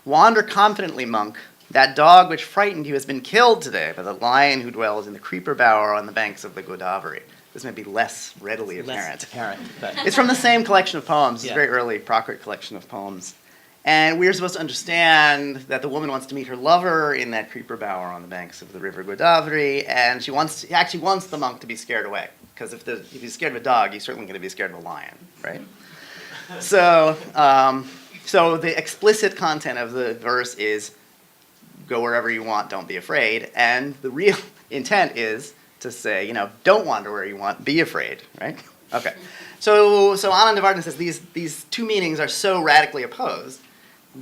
Wander confidently, monk, That dog which frightened you has been killed today by the lion who dwells in the creeper bower on the banks of the Godavari. This may be less readily apparent. But It's from the same collection of poems. It's Yeah. a very early Prakrit collection of poems. And we're supposed to understand that the woman wants to meet her lover in that creeper bower on the banks of the river Godavari, and she actually wants the monk to be scared away. Because if he's scared of a dog, he's certainly going to be scared of a lion, right? So the explicit content of the verse is, go wherever you want, don't be afraid. And the real intent is to say, don't wander where you want, be afraid, right? Okay. So Anandavardhana says these two meanings are so radically opposed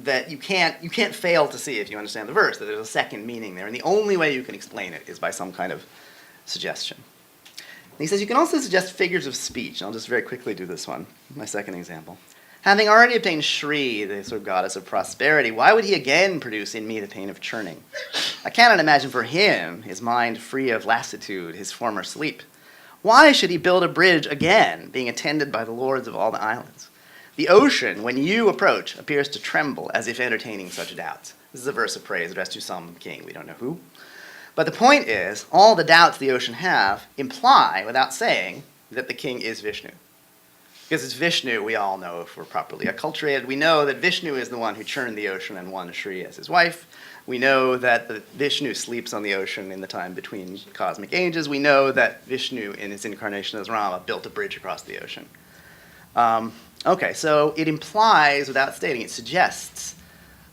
that you can't fail to see, if you understand the verse, that there's a second meaning there. And the only way you can explain it is by some kind of suggestion. And he says you can also suggest figures of speech. And I'll just very quickly do this one, my second example. Having already obtained Shri, the sort of goddess of prosperity, why would he again produce in me the pain of churning? I cannot imagine for him, his mind free of lassitude, his former sleep. Why should he build a bridge again, being attended by the lords of all the islands? The ocean, when you approach, appears to tremble as if entertaining such doubts. This is a verse of praise addressed to some king, we don't know who. But the point is, all the doubts the ocean have imply, without saying, that the king is Vishnu. Because it's Vishnu, we all know, if we're properly acculturated, we know that Vishnu is the one who churned the ocean and won Shri as his wife. We know that Vishnu sleeps on the ocean in the time between cosmic ages. We know that Vishnu, in his incarnation as Rama, built a bridge across the ocean. Okay, so it implies, without stating, it suggests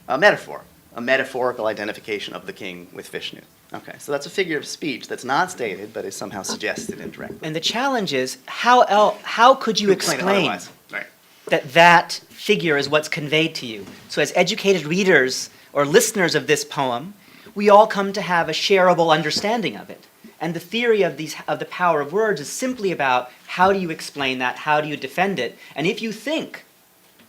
a metaphor, a metaphorical identification of the king with Vishnu. Okay, so that's a figure of speech that's not stated, but is somehow suggested indirectly. and the challenge is how could you explain otherwise. Right. that figure is what's conveyed to you? So as educated readers or listeners of this poem, we all come to have a shareable understanding of it. And the theory of the power of words is simply about how do you explain that, how do you defend it, and if you think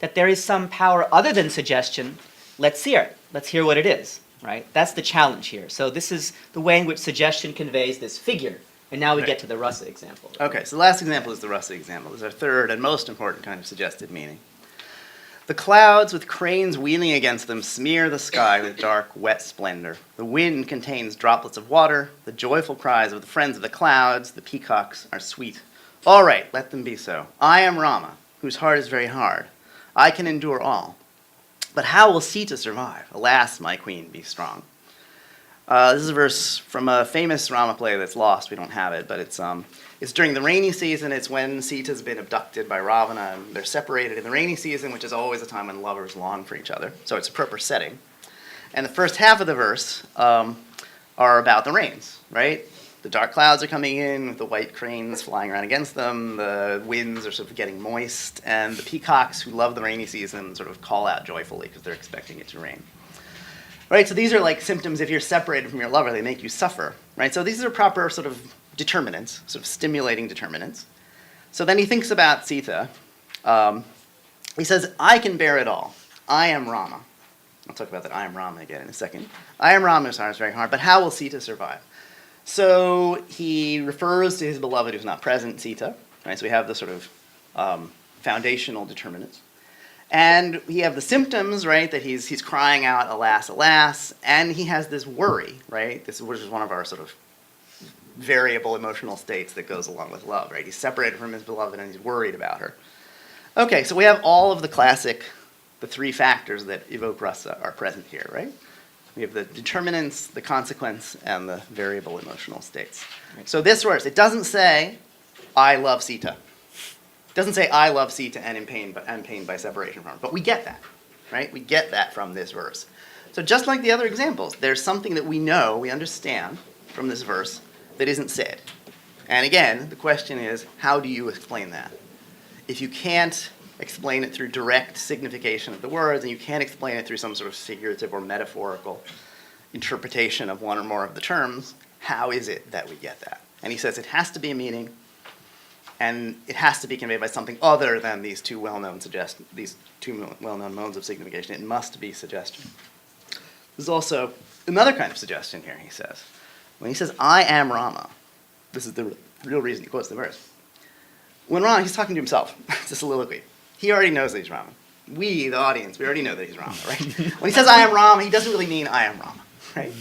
that there is some power other than suggestion, let's hear it. Let's hear what it is, right? That's the challenge here. So this is the way in which suggestion conveys this figure. And now we Right. get to the Rasa example. Okay, so the last example is the Rasa example. This is our third and most important kind of suggested meaning. The clouds with cranes wheeling against them smear the sky with dark, wet splendor. The wind contains droplets of water. The joyful cries of the friends of the clouds, the peacocks, are sweet. All right, let them be so. I am Rama, whose heart is very hard. I can endure all. But how will Sita survive? Alas, my queen, be strong. This is a verse from a famous Rama play that's lost. We don't have it, but it's during the rainy season. It's when Sita's been abducted by Ravana, and they're separated in the rainy season, which is always a time when lovers long for each other. So it's a proper setting. And the first half of the verse are about the rains, right? The dark clouds are coming in with the white cranes flying around against them. The winds are sort of getting moist, and the peacocks who love the rainy season sort of call out joyfully because they're expecting it to rain. Right, so these are like symptoms. If you're separated from your lover, they make you suffer, right? So these are proper sort of determinants, sort of stimulating determinants. So then he thinks about Sita. He says, I can bear it all. I am Rama. I'll talk about that I am Rama again in a second. I am Rama, whose heart is very hard, but how will Sita survive? So he refers to his beloved who's not present, Sita, right? So we have the sort of foundational determinants. And we have the symptoms, right, that he's crying out, alas, alas, and he has this worry, right? This is one of our sort of variable emotional states that goes along with love, right? He's separated from his beloved and he's worried about her. Okay, so we have all of the three factors that evoke rasa are present here, right? We have the determinants, the consequence, and the variable emotional states. Right. So this verse, it doesn't say, I love Sita. It doesn't say I love Sita and am pained by separation from her. But we get that, right? We get that from this verse. So just like the other examples, there's something that we know, we understand from this verse that isn't said. And again, the question is, how do you explain that? If you can't explain it through direct signification of the words, and you can't explain it through some sort of figurative or metaphorical interpretation of one or more of the terms, how is it that we get that? And he says it has to be a meaning, and it has to be conveyed by something other than these two well-known modes of signification. It must be suggestion. There's also another kind of suggestion here, he says. When he says, I am Rama, this is the real reason he quotes the verse. When Rama, he's talking to himself. It's a soliloquy. He already knows that he's Rama. We, the audience, we already know that he's Rama, right? When he says, I am Rama, he doesn't really mean I am Rama. right?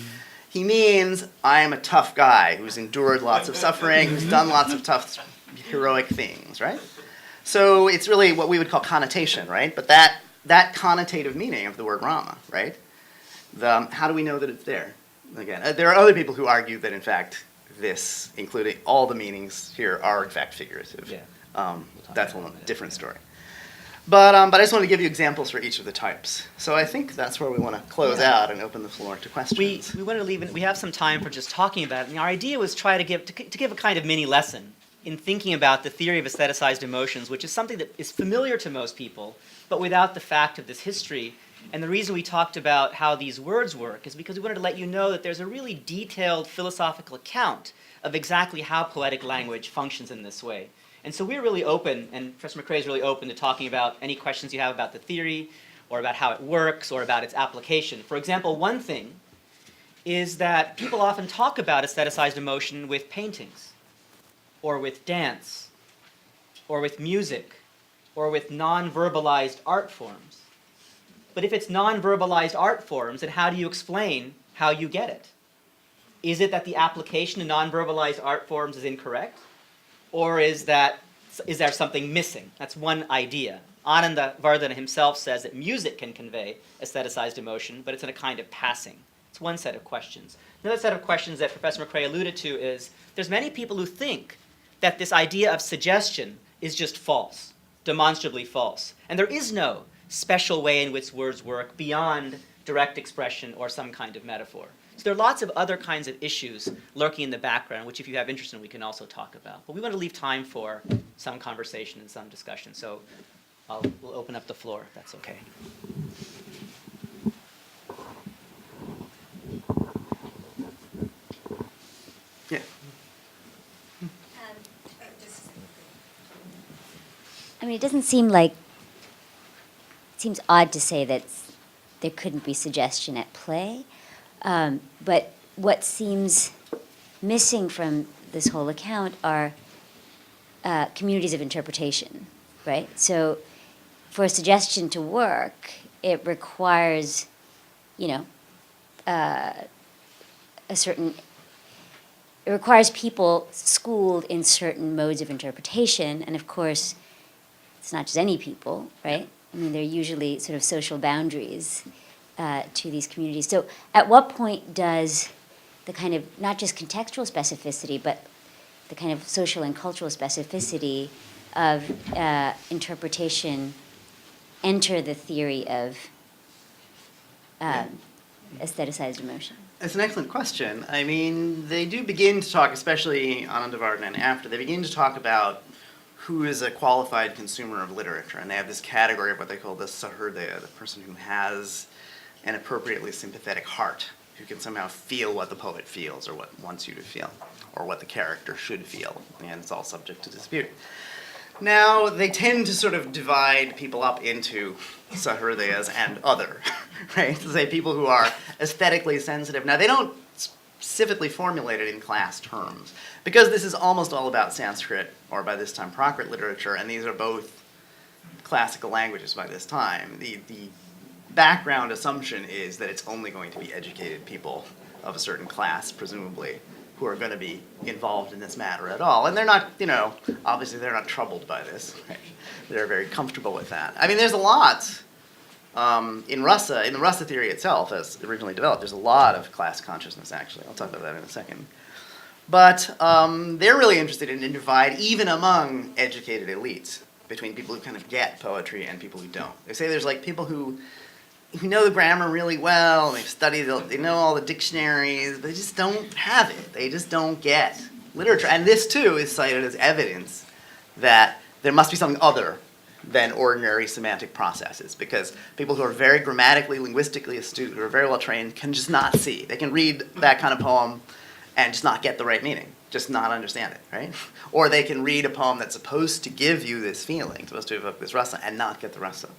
He means I am a tough guy who's endured lots of suffering, who's done lots of tough, heroic things, right? So it's really what we would call connotation, right? But that connotative meaning of the word Rama, right? How do we know that it's there? Again, there are other people who argue that, in fact, this, including all the meanings here, are in fact figurative. Yeah. That's a different story. But I just want to give you examples for each of the types. So I think that's where we want to close out and open the floor to questions. We want to leave. We have some time for just talking about it. And our idea was try to give a kind of mini lesson in thinking about the theory of aestheticized emotions, which is something that is familiar to most people, but without the fact of this history. And the reason we talked about how these words work is because we wanted to let you know that there's a really detailed philosophical account of exactly how poetic language functions in this way. And so we're really open, and Professor McCrea is really open to talking about any questions you have about the theory, or about how it works, or about its application. For example, one thing is that people often talk about aestheticized emotion with paintings, or with dance, or with music, or with non-verbalized art forms. But if it's non-verbalized art forms, then how do you explain how you get it? Is it that the application of non-verbalized art forms is incorrect? Or is there something missing? That's one idea. Ananda Vardhana himself says that music can convey aestheticized emotion, but it's in a kind of passing. It's one set of questions. Another set of questions that Professor McCrea alluded to is there's many people who think that this idea of suggestion is just false, demonstrably false. And there is no special way in which words work beyond direct expression or some kind of metaphor. So there are lots of other kinds of issues lurking in the background, which if you have interest in, we can also talk about. But we want to leave time for some conversation and some discussion. So we'll open up the floor, if that's okay. Yeah. I mean, it doesn't seem like, it seems odd to say that there couldn't be suggestion at play. But what seems missing from this whole account are communities of interpretation, right? So for a suggestion to work, it requires, it requires people schooled in certain modes of interpretation. And of course, it's not just any people, right? I mean, there are usually sort of social boundaries to these communities. So at what point does the kind of, not just contextual specificity, but the kind of social and cultural specificity of interpretation enter the theory of aestheticized emotion? It's an excellent question. I mean, they do begin to talk, especially Ananda Vardhana and after, they begin to talk about who is a qualified consumer of literature. And they have this category of what they call the sahrdaya, the person who has an appropriately sympathetic heart, who can somehow feel what the poet feels or what wants you to feel, or what the character should feel. And it's all subject to dispute. Now, they tend to sort of divide people up into sahrdayas and other, right? To say people who are aesthetically sensitive. Now, they don't specifically formulate it in class terms, because this is almost all about Sanskrit, or by this time Prakrit literature, and these are both classical languages by this time. The background assumption is that it's only going to be educated people of a certain class, presumably, who are going to be involved in this matter at all. And they're not, obviously they're not troubled by this. Right? They're very comfortable with that. I mean, there's a lot in Rasa, in the Rasa theory itself, as originally developed, there's a lot of class consciousness, actually. I'll talk about that in a second. But they're really interested in a divide, even among educated elites, between people who kind of get poetry and people who don't. They say there's like people who know the grammar really well, and they've studied, they know all the dictionaries, but they just don't have it. They just don't get literature. And this, too, is cited as evidence that there must be something other than ordinary semantic processes, because people who are very grammatically, linguistically astute, who are very well trained, can just not see. They can read that kind of poem and just not get the right meaning, just not understand it, right? Or they can read a poem that's supposed to give you this feeling, supposed to evoke this rasa, and not get the rasa.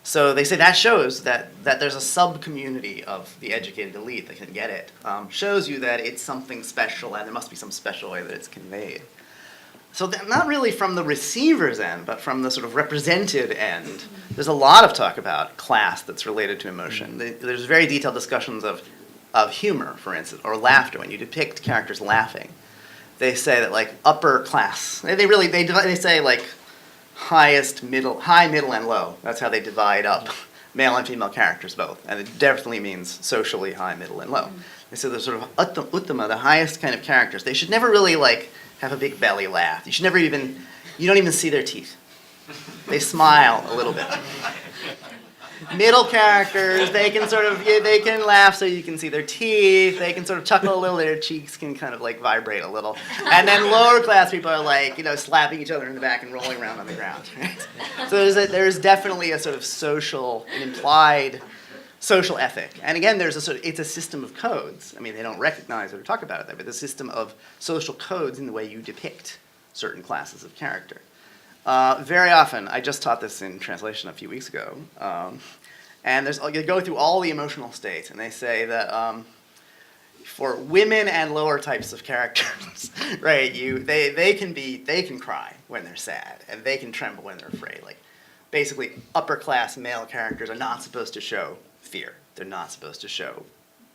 So they say that shows that there's a sub-community of the educated elite that can get it. Shows you that it's something special, and there must be some special way that it's conveyed. So not really from the receiver's end, but from the sort of represented end, there's a lot of talk about class that's related to emotion. There's very detailed discussions of of humor, for instance, or laughter, when you depict characters laughing, they say that like upper class, they say like high, middle, and low. That's how they divide up male and female characters both, and it definitely means socially high, middle, and low. And so the sort of uttama, the highest kind of characters, they should never really like have a big belly laugh. You don't even see their teeth. They smile a little bit. Middle characters, they can laugh so you can see their teeth, they can sort of chuckle a little, their cheeks can kind of like vibrate a little. And then lower class people are like, slapping each other in the back and rolling around on the ground. Right? So there's definitely a sort of an implied social ethic. And again, it's a system of codes. I mean, they don't recognize it or talk about it, but the system of social codes in the way you depict certain classes of character. Very often, I just taught this in translation a few weeks ago, and you go through all the emotional states, and they say that for women and lower types of characters, right, they can cry when they're sad, and they can tremble when they're afraid. Like, basically, upper class male characters are not supposed to show fear. They're not supposed to show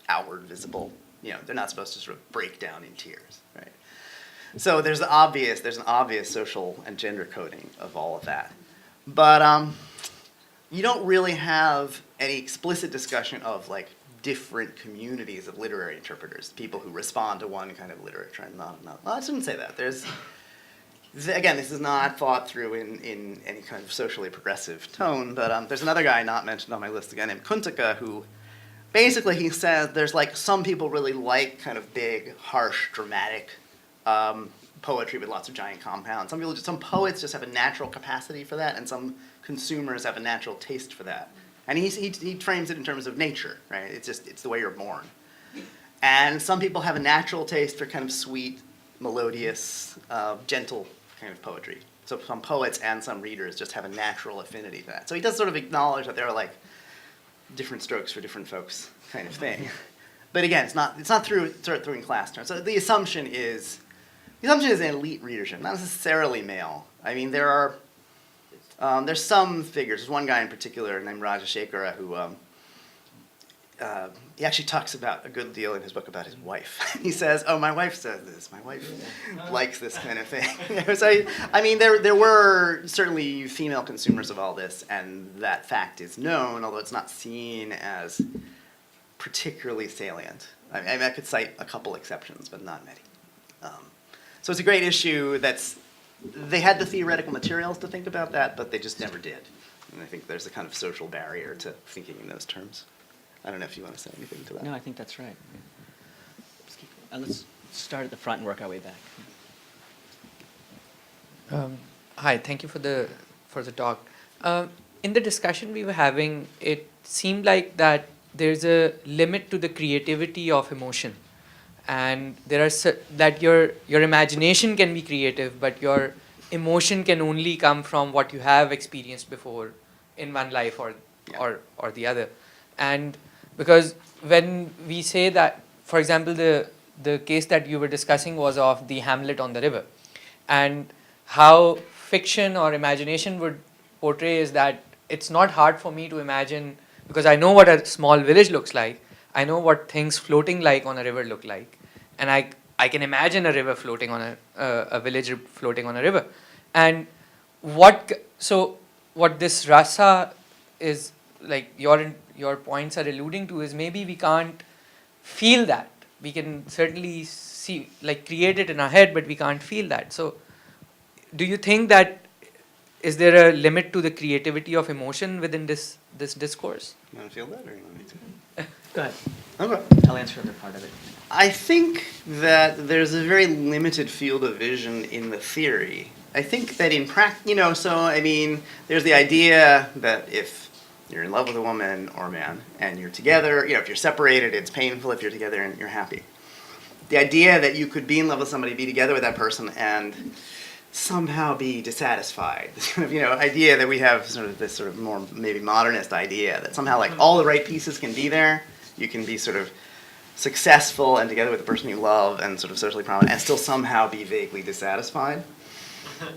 outward visible. They're not supposed to sort of break down in tears, right? So there's an obvious social and gender coding of all of that. But you don't really have any explicit discussion of like different communities of literary interpreters, people who respond to one kind of literature and not. Well, I shouldn't say that. Again, this is not thought through in any kind of socially progressive tone, but there's another guy not mentioned on my list, a guy named Kuntaka, who basically he says there's like some people really like kind of big, harsh, dramatic poetry with lots of giant compounds. Some poets just have a natural capacity for that, and some consumers have a natural taste for that. And he frames it in terms of nature, right? It's the way you're born. And some people have a natural taste for kind of sweet, melodious, gentle kind of poetry. So some poets and some readers just have a natural affinity for that. So he does sort of acknowledge that there are like different strokes for different folks kind of thing. But again, it's not through in class terms. So the assumption is an elite readership, not necessarily male. I mean, there's some figures. There's one guy in particular named Rajashekara who he actually talks about a good deal in his book about his wife. He says, "Oh, my wife says this. My wife likes this kind of thing." So I mean, there were certainly female consumers of all this, and that fact is known, although it's not seen as particularly salient. I mean, I could cite a couple exceptions, but not many. So it's a great issue they had the theoretical materials to think about that, but they just never did. And I think there's a kind of social barrier to thinking in those terms. I don't know if you want to say anything to that. No, I think that's right. Let's start at the front and work our way back. Hi, thank you for the talk. In the discussion we were having, it seemed like that there's a limit to the creativity of emotion, and there are that your imagination can be creative, but your emotion can only come from what you have experienced before in one life or the other. And because when we say that, for example, the case that you were discussing was of the hamlet on the river, and how fiction or imagination would portray is that it's not hard for me to imagine, because I know what a small village looks like, I know what things floating like on a river look like, and I can imagine a river floating on a village floating on a river. And what this rasa is, like your points are alluding to, is maybe we can't feel that. We can certainly see, like, create it in our head, but we can't feel that. So do you think that is there a limit to the creativity of emotion within this discourse? You want to feel that, or you want me to? Go ahead. Okay. I'll answer the other part of it. I think that there's a very limited field of vision in the theory. I think that in practice, so I mean, there's the idea that if you're in love with a woman or a man and you're together, if you're separated, it's painful. If you're together and you're happy. The idea that you could be in love with somebody, be together with that person, and somehow be dissatisfied. This kind of, idea that we have this more maybe modernist idea that somehow like all the right pieces can be there. You can be sort of successful and together with the person you love and sort of socially prominent and still somehow be vaguely dissatisfied.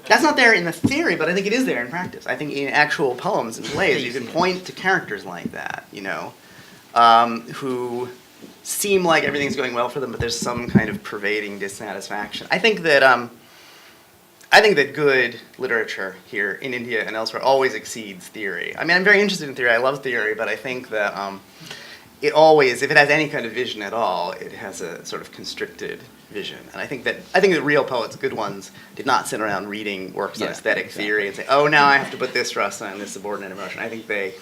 That's not there in the theory, but I think it is there in practice. I think in actual poems and plays, you can point to characters like that, who seem like everything's going well for them, but there's some kind of pervading dissatisfaction. I think that good literature here in India and elsewhere always exceeds theory. I mean, I'm very interested in theory. I love theory, but I think that it always, if it has any kind of vision at all, it has a sort of constricted vision. And I think that real poets, good ones, did not sit around reading works on aesthetic theory and say, oh, now I have to put this rasa and this subordinate emotion. I think they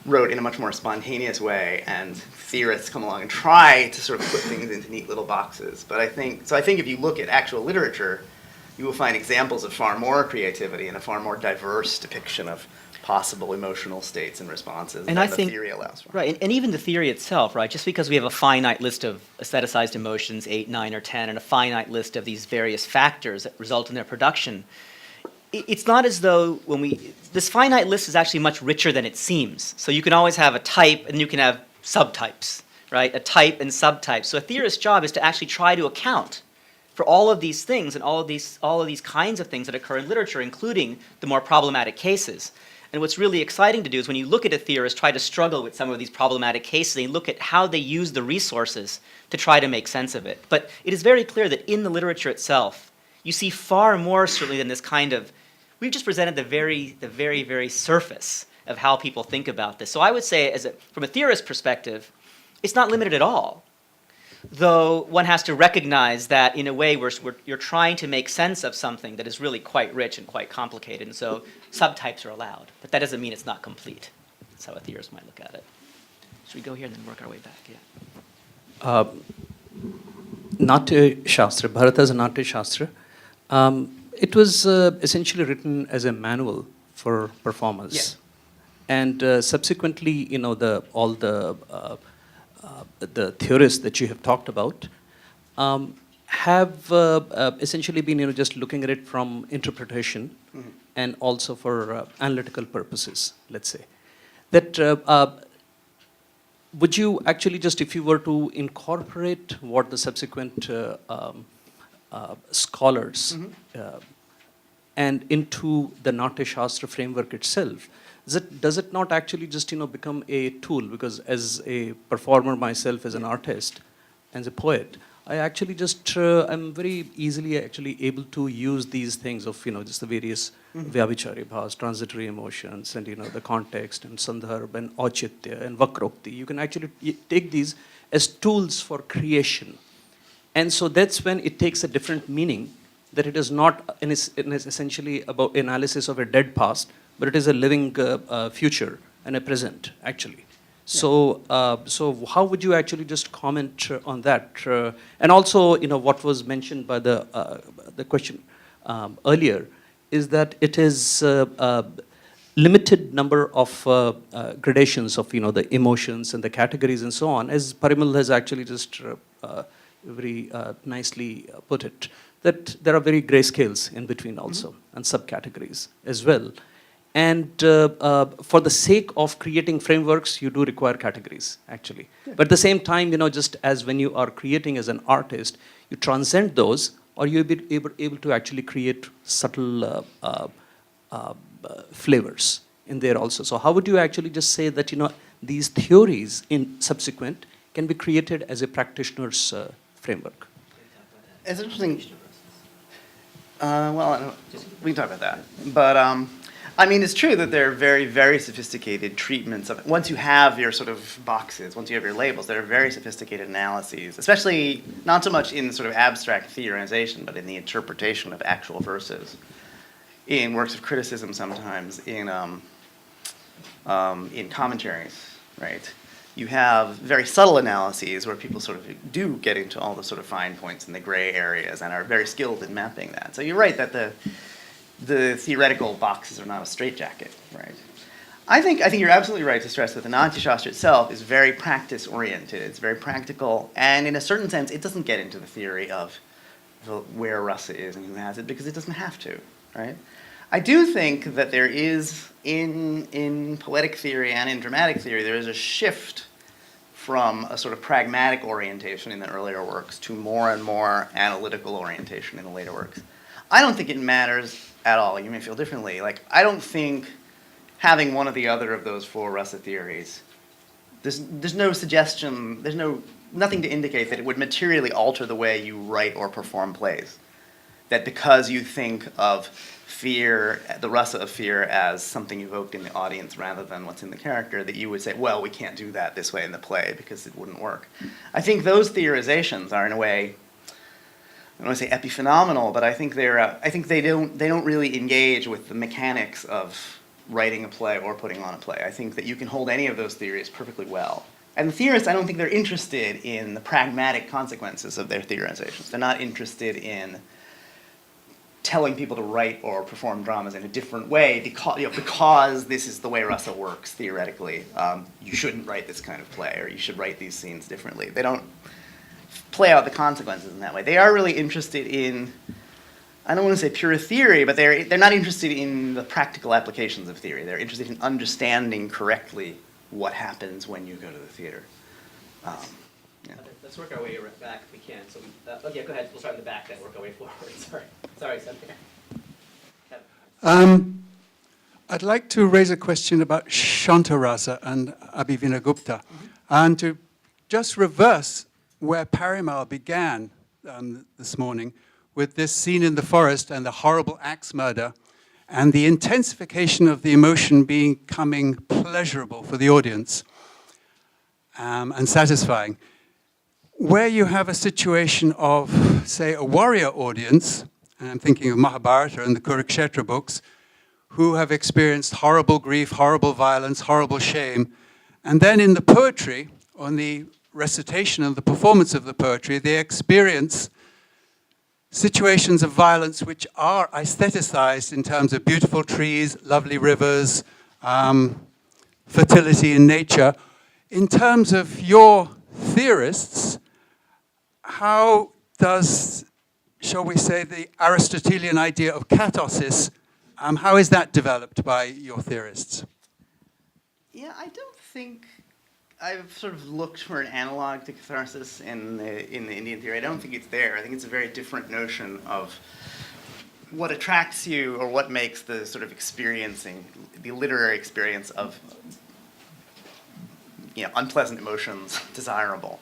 wrote in a much more spontaneous way, and theorists come along and try to sort of put things into neat little boxes. But I think if you look at actual literature, you will find examples of far more creativity and a far more diverse depiction of possible emotional states and responses And than I the think, theory allows for. right, and even the theory itself, right, just because we have a finite list of aestheticized emotions, 8, 9, or 10, and a finite list of these various factors that result in their production, it's not as though this finite list is actually much richer than it seems. So you can always have a type and you can have subtypes, right? A type and subtypes. So a theorist's job is to actually try to account for all of these things and all of these kinds of things that occur in literature, including the more problematic cases. And what's really exciting to do is when you look at a theorist try to struggle with some of these problematic cases, they look at how they use the resources to try to make sense of it. But it is very clear that in the literature itself, you see far more certainly than this kind of, we've just presented the very, very surface of how people think about this. So I would say, from a theorist perspective, it's not limited at all. Though one has to recognize that in a way you're trying to make sense of something that is really quite rich and quite complicated, and so subtypes are allowed. But that doesn't mean it's not complete. That's how a theorist might look at it. Should we go here and then work our way back? Yeah. Natya Shastra, Bharata is a Natya Shastra. It was essentially written as a manual for performers. Yeah. And subsequently, all the theorists that you have talked about have essentially been just looking at it from interpretation and also for analytical purposes, let's say. That would you actually just, if you were to incorporate what the subsequent scholars and into the Natya Shastra framework itself, does it not actually just become a tool? Because as a performer myself, as an artist, as a poet, I actually just I'm very easily actually able to use these things of just the various vyabhichari bhas, transitory emotions, and the context and sandarbh and auchitya and vakrokti. You can actually take these as tools for creation, and so that's when it takes a different meaning. That it is not essentially about analysis of a dead past, but it is a living future and a present, actually. So, so how would you actually just comment on that? And also, what was mentioned by the question earlier is that it is limited number of gradations of the emotions and the categories and so on, as Parimal has actually just very nicely put it. That there are very gray scales in between also, and subcategories as well. And for the sake of creating frameworks, you do require categories, actually. Yeah. But at the same time, just as when you are creating as an artist, you transcend those, or you'll be able to actually create subtle flavors in there also. So how would you actually just say that, these theories in subsequent can be created as a practitioner's framework? It's interesting. Well, we can talk about that. But I mean, it's true that there are very, very sophisticated treatments of it. Once you have your sort of boxes, once you have your labels, there are very sophisticated analyses, especially not so much in sort of abstract theorization, but in the interpretation of actual verses, in works of criticism sometimes, in commentaries, right? You have very subtle analyses where people sort of do get into all the sort of fine points and the gray areas and are very skilled in mapping that. So you're right that the theoretical boxes are not a straitjacket, right? I think you're absolutely right to stress that the Natya Shastra itself is very practice-oriented. It's very practical, and in a certain sense, it doesn't get into the theory of where rasa is and who has it, because it doesn't have to, right? I do think that there is, in poetic theory and in dramatic theory, there is a shift from a sort of pragmatic orientation in the earlier works to more and more analytical orientation in the later works. I don't think it matters at all. You may feel differently. Like, I don't think having one or the other of those four rasa theories, there's no suggestion, there's no nothing to indicate that it would materially alter the way you write or perform plays. That because you think of fear, the rasa of fear, as something evoked in the audience rather than what's in the character, that you would say, well, we can't do that this way in the play because it wouldn't work. I think those theorizations are, in a way, I don't want to say epiphenomenal, but I think they don't really engage with the mechanics of writing a play or putting on a play. I think that you can hold any of those theories perfectly well. And the theorists, I don't think they're interested in the pragmatic consequences of their theorizations. They're not interested in telling people to write or perform dramas in a different way because this is the way Rasa works theoretically. You shouldn't write this kind of play, or you should write these scenes differently. They don't play out the consequences in that way. They are really interested in, I don't want to say pure theory, but they're not interested in the practical applications of theory. They're interested in understanding correctly what happens when you go to the theater. Yeah. Let's work our way back if we can. So, yeah, go ahead. We'll start in the back, then work our way forward. Sorry, Cynthia. I'd like to raise a question about Shantarasa and Abhivinagupta, and to just reverse where Parimal began this morning with this scene in the forest and the horrible axe murder, and the intensification of the emotion becoming pleasurable for the audience and satisfying. Where you have a situation of, say, a warrior audience, and I'm thinking of Mahabharata and the Kurukshetra books, who have experienced horrible grief, horrible violence, horrible shame, and then in the poetry, on the recitation and the performance of the poetry, they experience situations of violence which are aestheticized in terms of beautiful trees, lovely rivers, fertility in nature. In terms of your theorists, how does, shall we say, the Aristotelian idea of katasis, how is that developed by your theorists? Yeah, I don't think I've sort of looked for an analog to catharsis in the Indian theory. I don't think it's there. I think it's a very different notion of what attracts you or what makes the sort of experiencing, the literary experience of, unpleasant emotions desirable,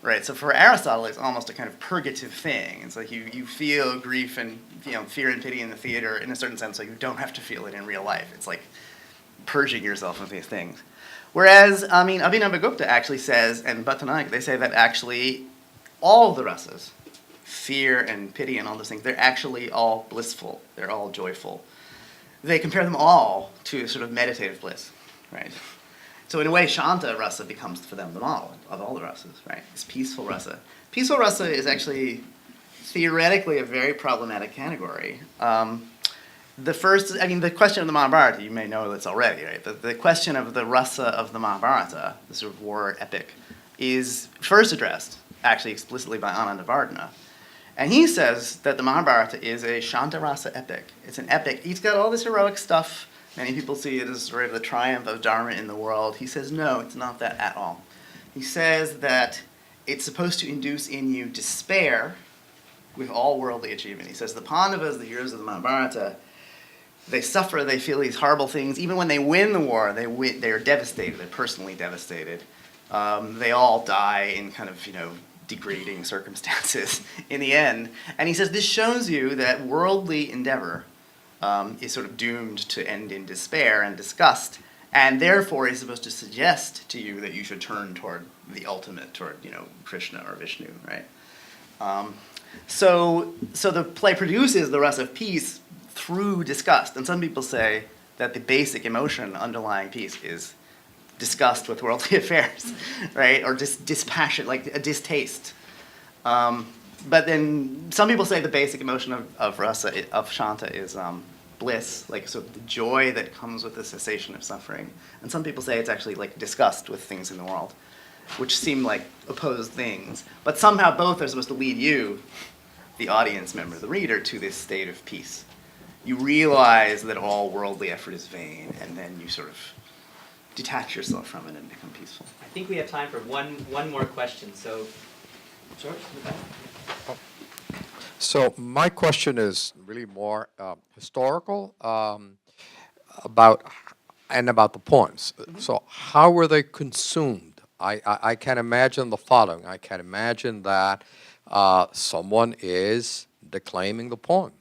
right? So for Aristotle, it's almost a kind of purgative thing. It's like you feel grief and fear and pity in the theater in a certain sense, so you don't have to feel it in real life. It's like purging yourself of these things. Whereas, Abhinavagupta actually says, and Bhattanayaka, they say that actually all the rasas, fear and pity and all those things, they're actually all blissful. They're all joyful. They compare them all to sort of meditative bliss, right? So in a way, Shanta rasa becomes for them the model of all the rasas, right? It's peaceful rasa. Peaceful rasa is actually theoretically a very problematic category. The question of the Mahabharata, you may know this already, right? The question of the rasa of the Mahabharata, the sort of war epic, is first addressed, actually explicitly by Anandavardhana. And he says that the Mahabharata is a Shanta rasa epic. It's an epic. He's got all this heroic stuff. Many people see it as sort of the triumph of Dharma in the world. He says, no, it's not that at all. He says that it's supposed to induce in you despair with all worldly achievement. He says the Pandavas, the heroes of the Mahabharata, they suffer, they feel these horrible things. Even when they win the war, they are devastated, they're personally devastated. They all die in kind of, degrading circumstances in the end. And he says this shows you that worldly endeavor is sort of doomed to end in despair and disgust, and therefore is supposed to suggest to you that you should turn toward the ultimate, toward, Krishna or Vishnu, right? So the play produces the rasa of peace through disgust. And some people say that the basic emotion underlying peace is disgust with worldly affairs, right? Or dispassion, like a distaste. But then some people say the basic emotion of rasa, of Shanta, is bliss, like sort of the joy that comes with the cessation of suffering. And some people say it's actually like disgust with things in the world, which seem like opposed things. But somehow both are supposed to lead you, the audience member, the reader, to this state of peace. You realize that all worldly effort is vain, and then you sort of detach yourself from it and become peaceful. I think we have time for one more question. So, George, in the back. So my question is really more historical about the poems. So how were they consumed I can imagine the following. I can imagine that someone is declaiming the poem.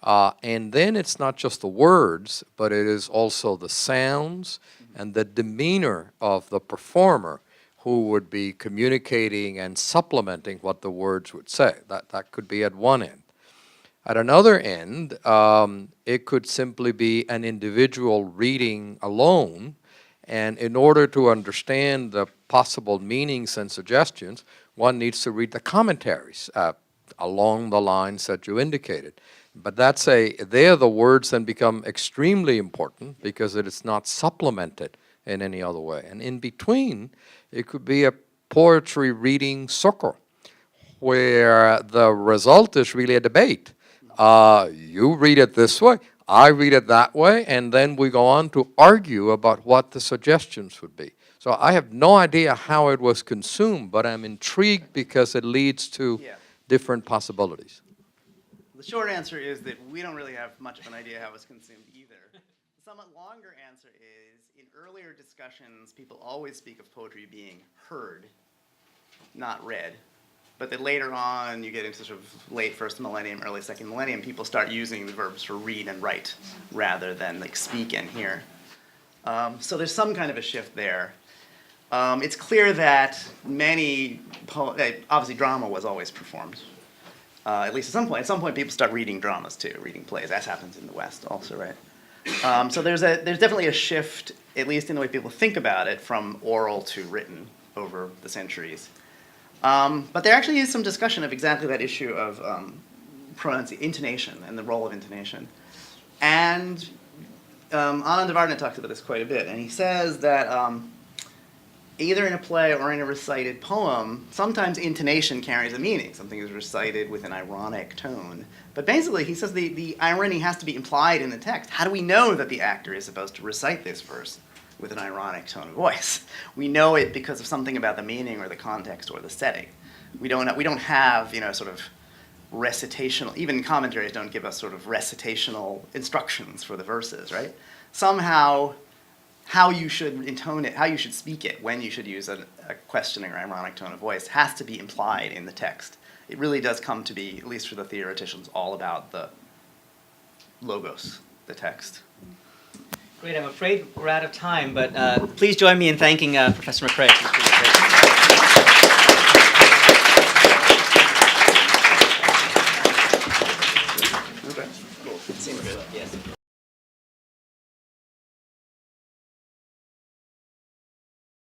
And then it's not just the words, but it is also the sounds and the demeanor of the performer who would be communicating and supplementing what the words would say. That could be at one end. At another end, it could simply be an individual reading alone, and in order to understand the possible meanings and suggestions, one needs to read the commentaries along the lines that you indicated. But there the words then become extremely important because it is not supplemented in any other way. And in between, it could be a poetry reading circle where the result is really a debate. You read it this way, I read it that way, and then we go on to argue about what the suggestions would be. So I have no idea how it was consumed, but I'm intrigued because it leads to different possibilities. The short answer is that we don't really have much of an idea how it was consumed either. The somewhat longer answer is, in earlier discussions, people always speak of poetry being heard, not read. But then later on, you get into sort of late first millennium, early second millennium, people start using the verbs for read and write rather than like speak and hear. So there's some kind of a shift there. It's clear that obviously drama was always performed. At least at some point. At some point, people start reading dramas too, reading plays. That happens in the West also, right? So there's definitely a shift, at least in the way people think about it, from oral to written over the centuries. But there actually is some discussion of exactly that issue of intonation and the role of intonation. And Anand Varna talks about this quite a bit, and he says that either in a play or in a recited poem, sometimes intonation carries a meaning. Something is recited with an ironic tone. But basically, he says the irony has to be implied in the text. How do we know that the actor is supposed to recite this verse with an ironic tone of voice? We know it because of something about the meaning or the context or the setting. We don't have, sort of recitational, even commentaries don't give us sort of recitational instructions for the verses, right? Somehow, how you should intone it, how you should speak it, when you should use a questioning or ironic tone of voice has to be implied in the text. It really does come to be, at least for the theoreticians, all about the logos, the text. Great, I'm afraid we're out of time, but please join me in thanking Professor McCrea. Okay, cool. Seems good. Yes.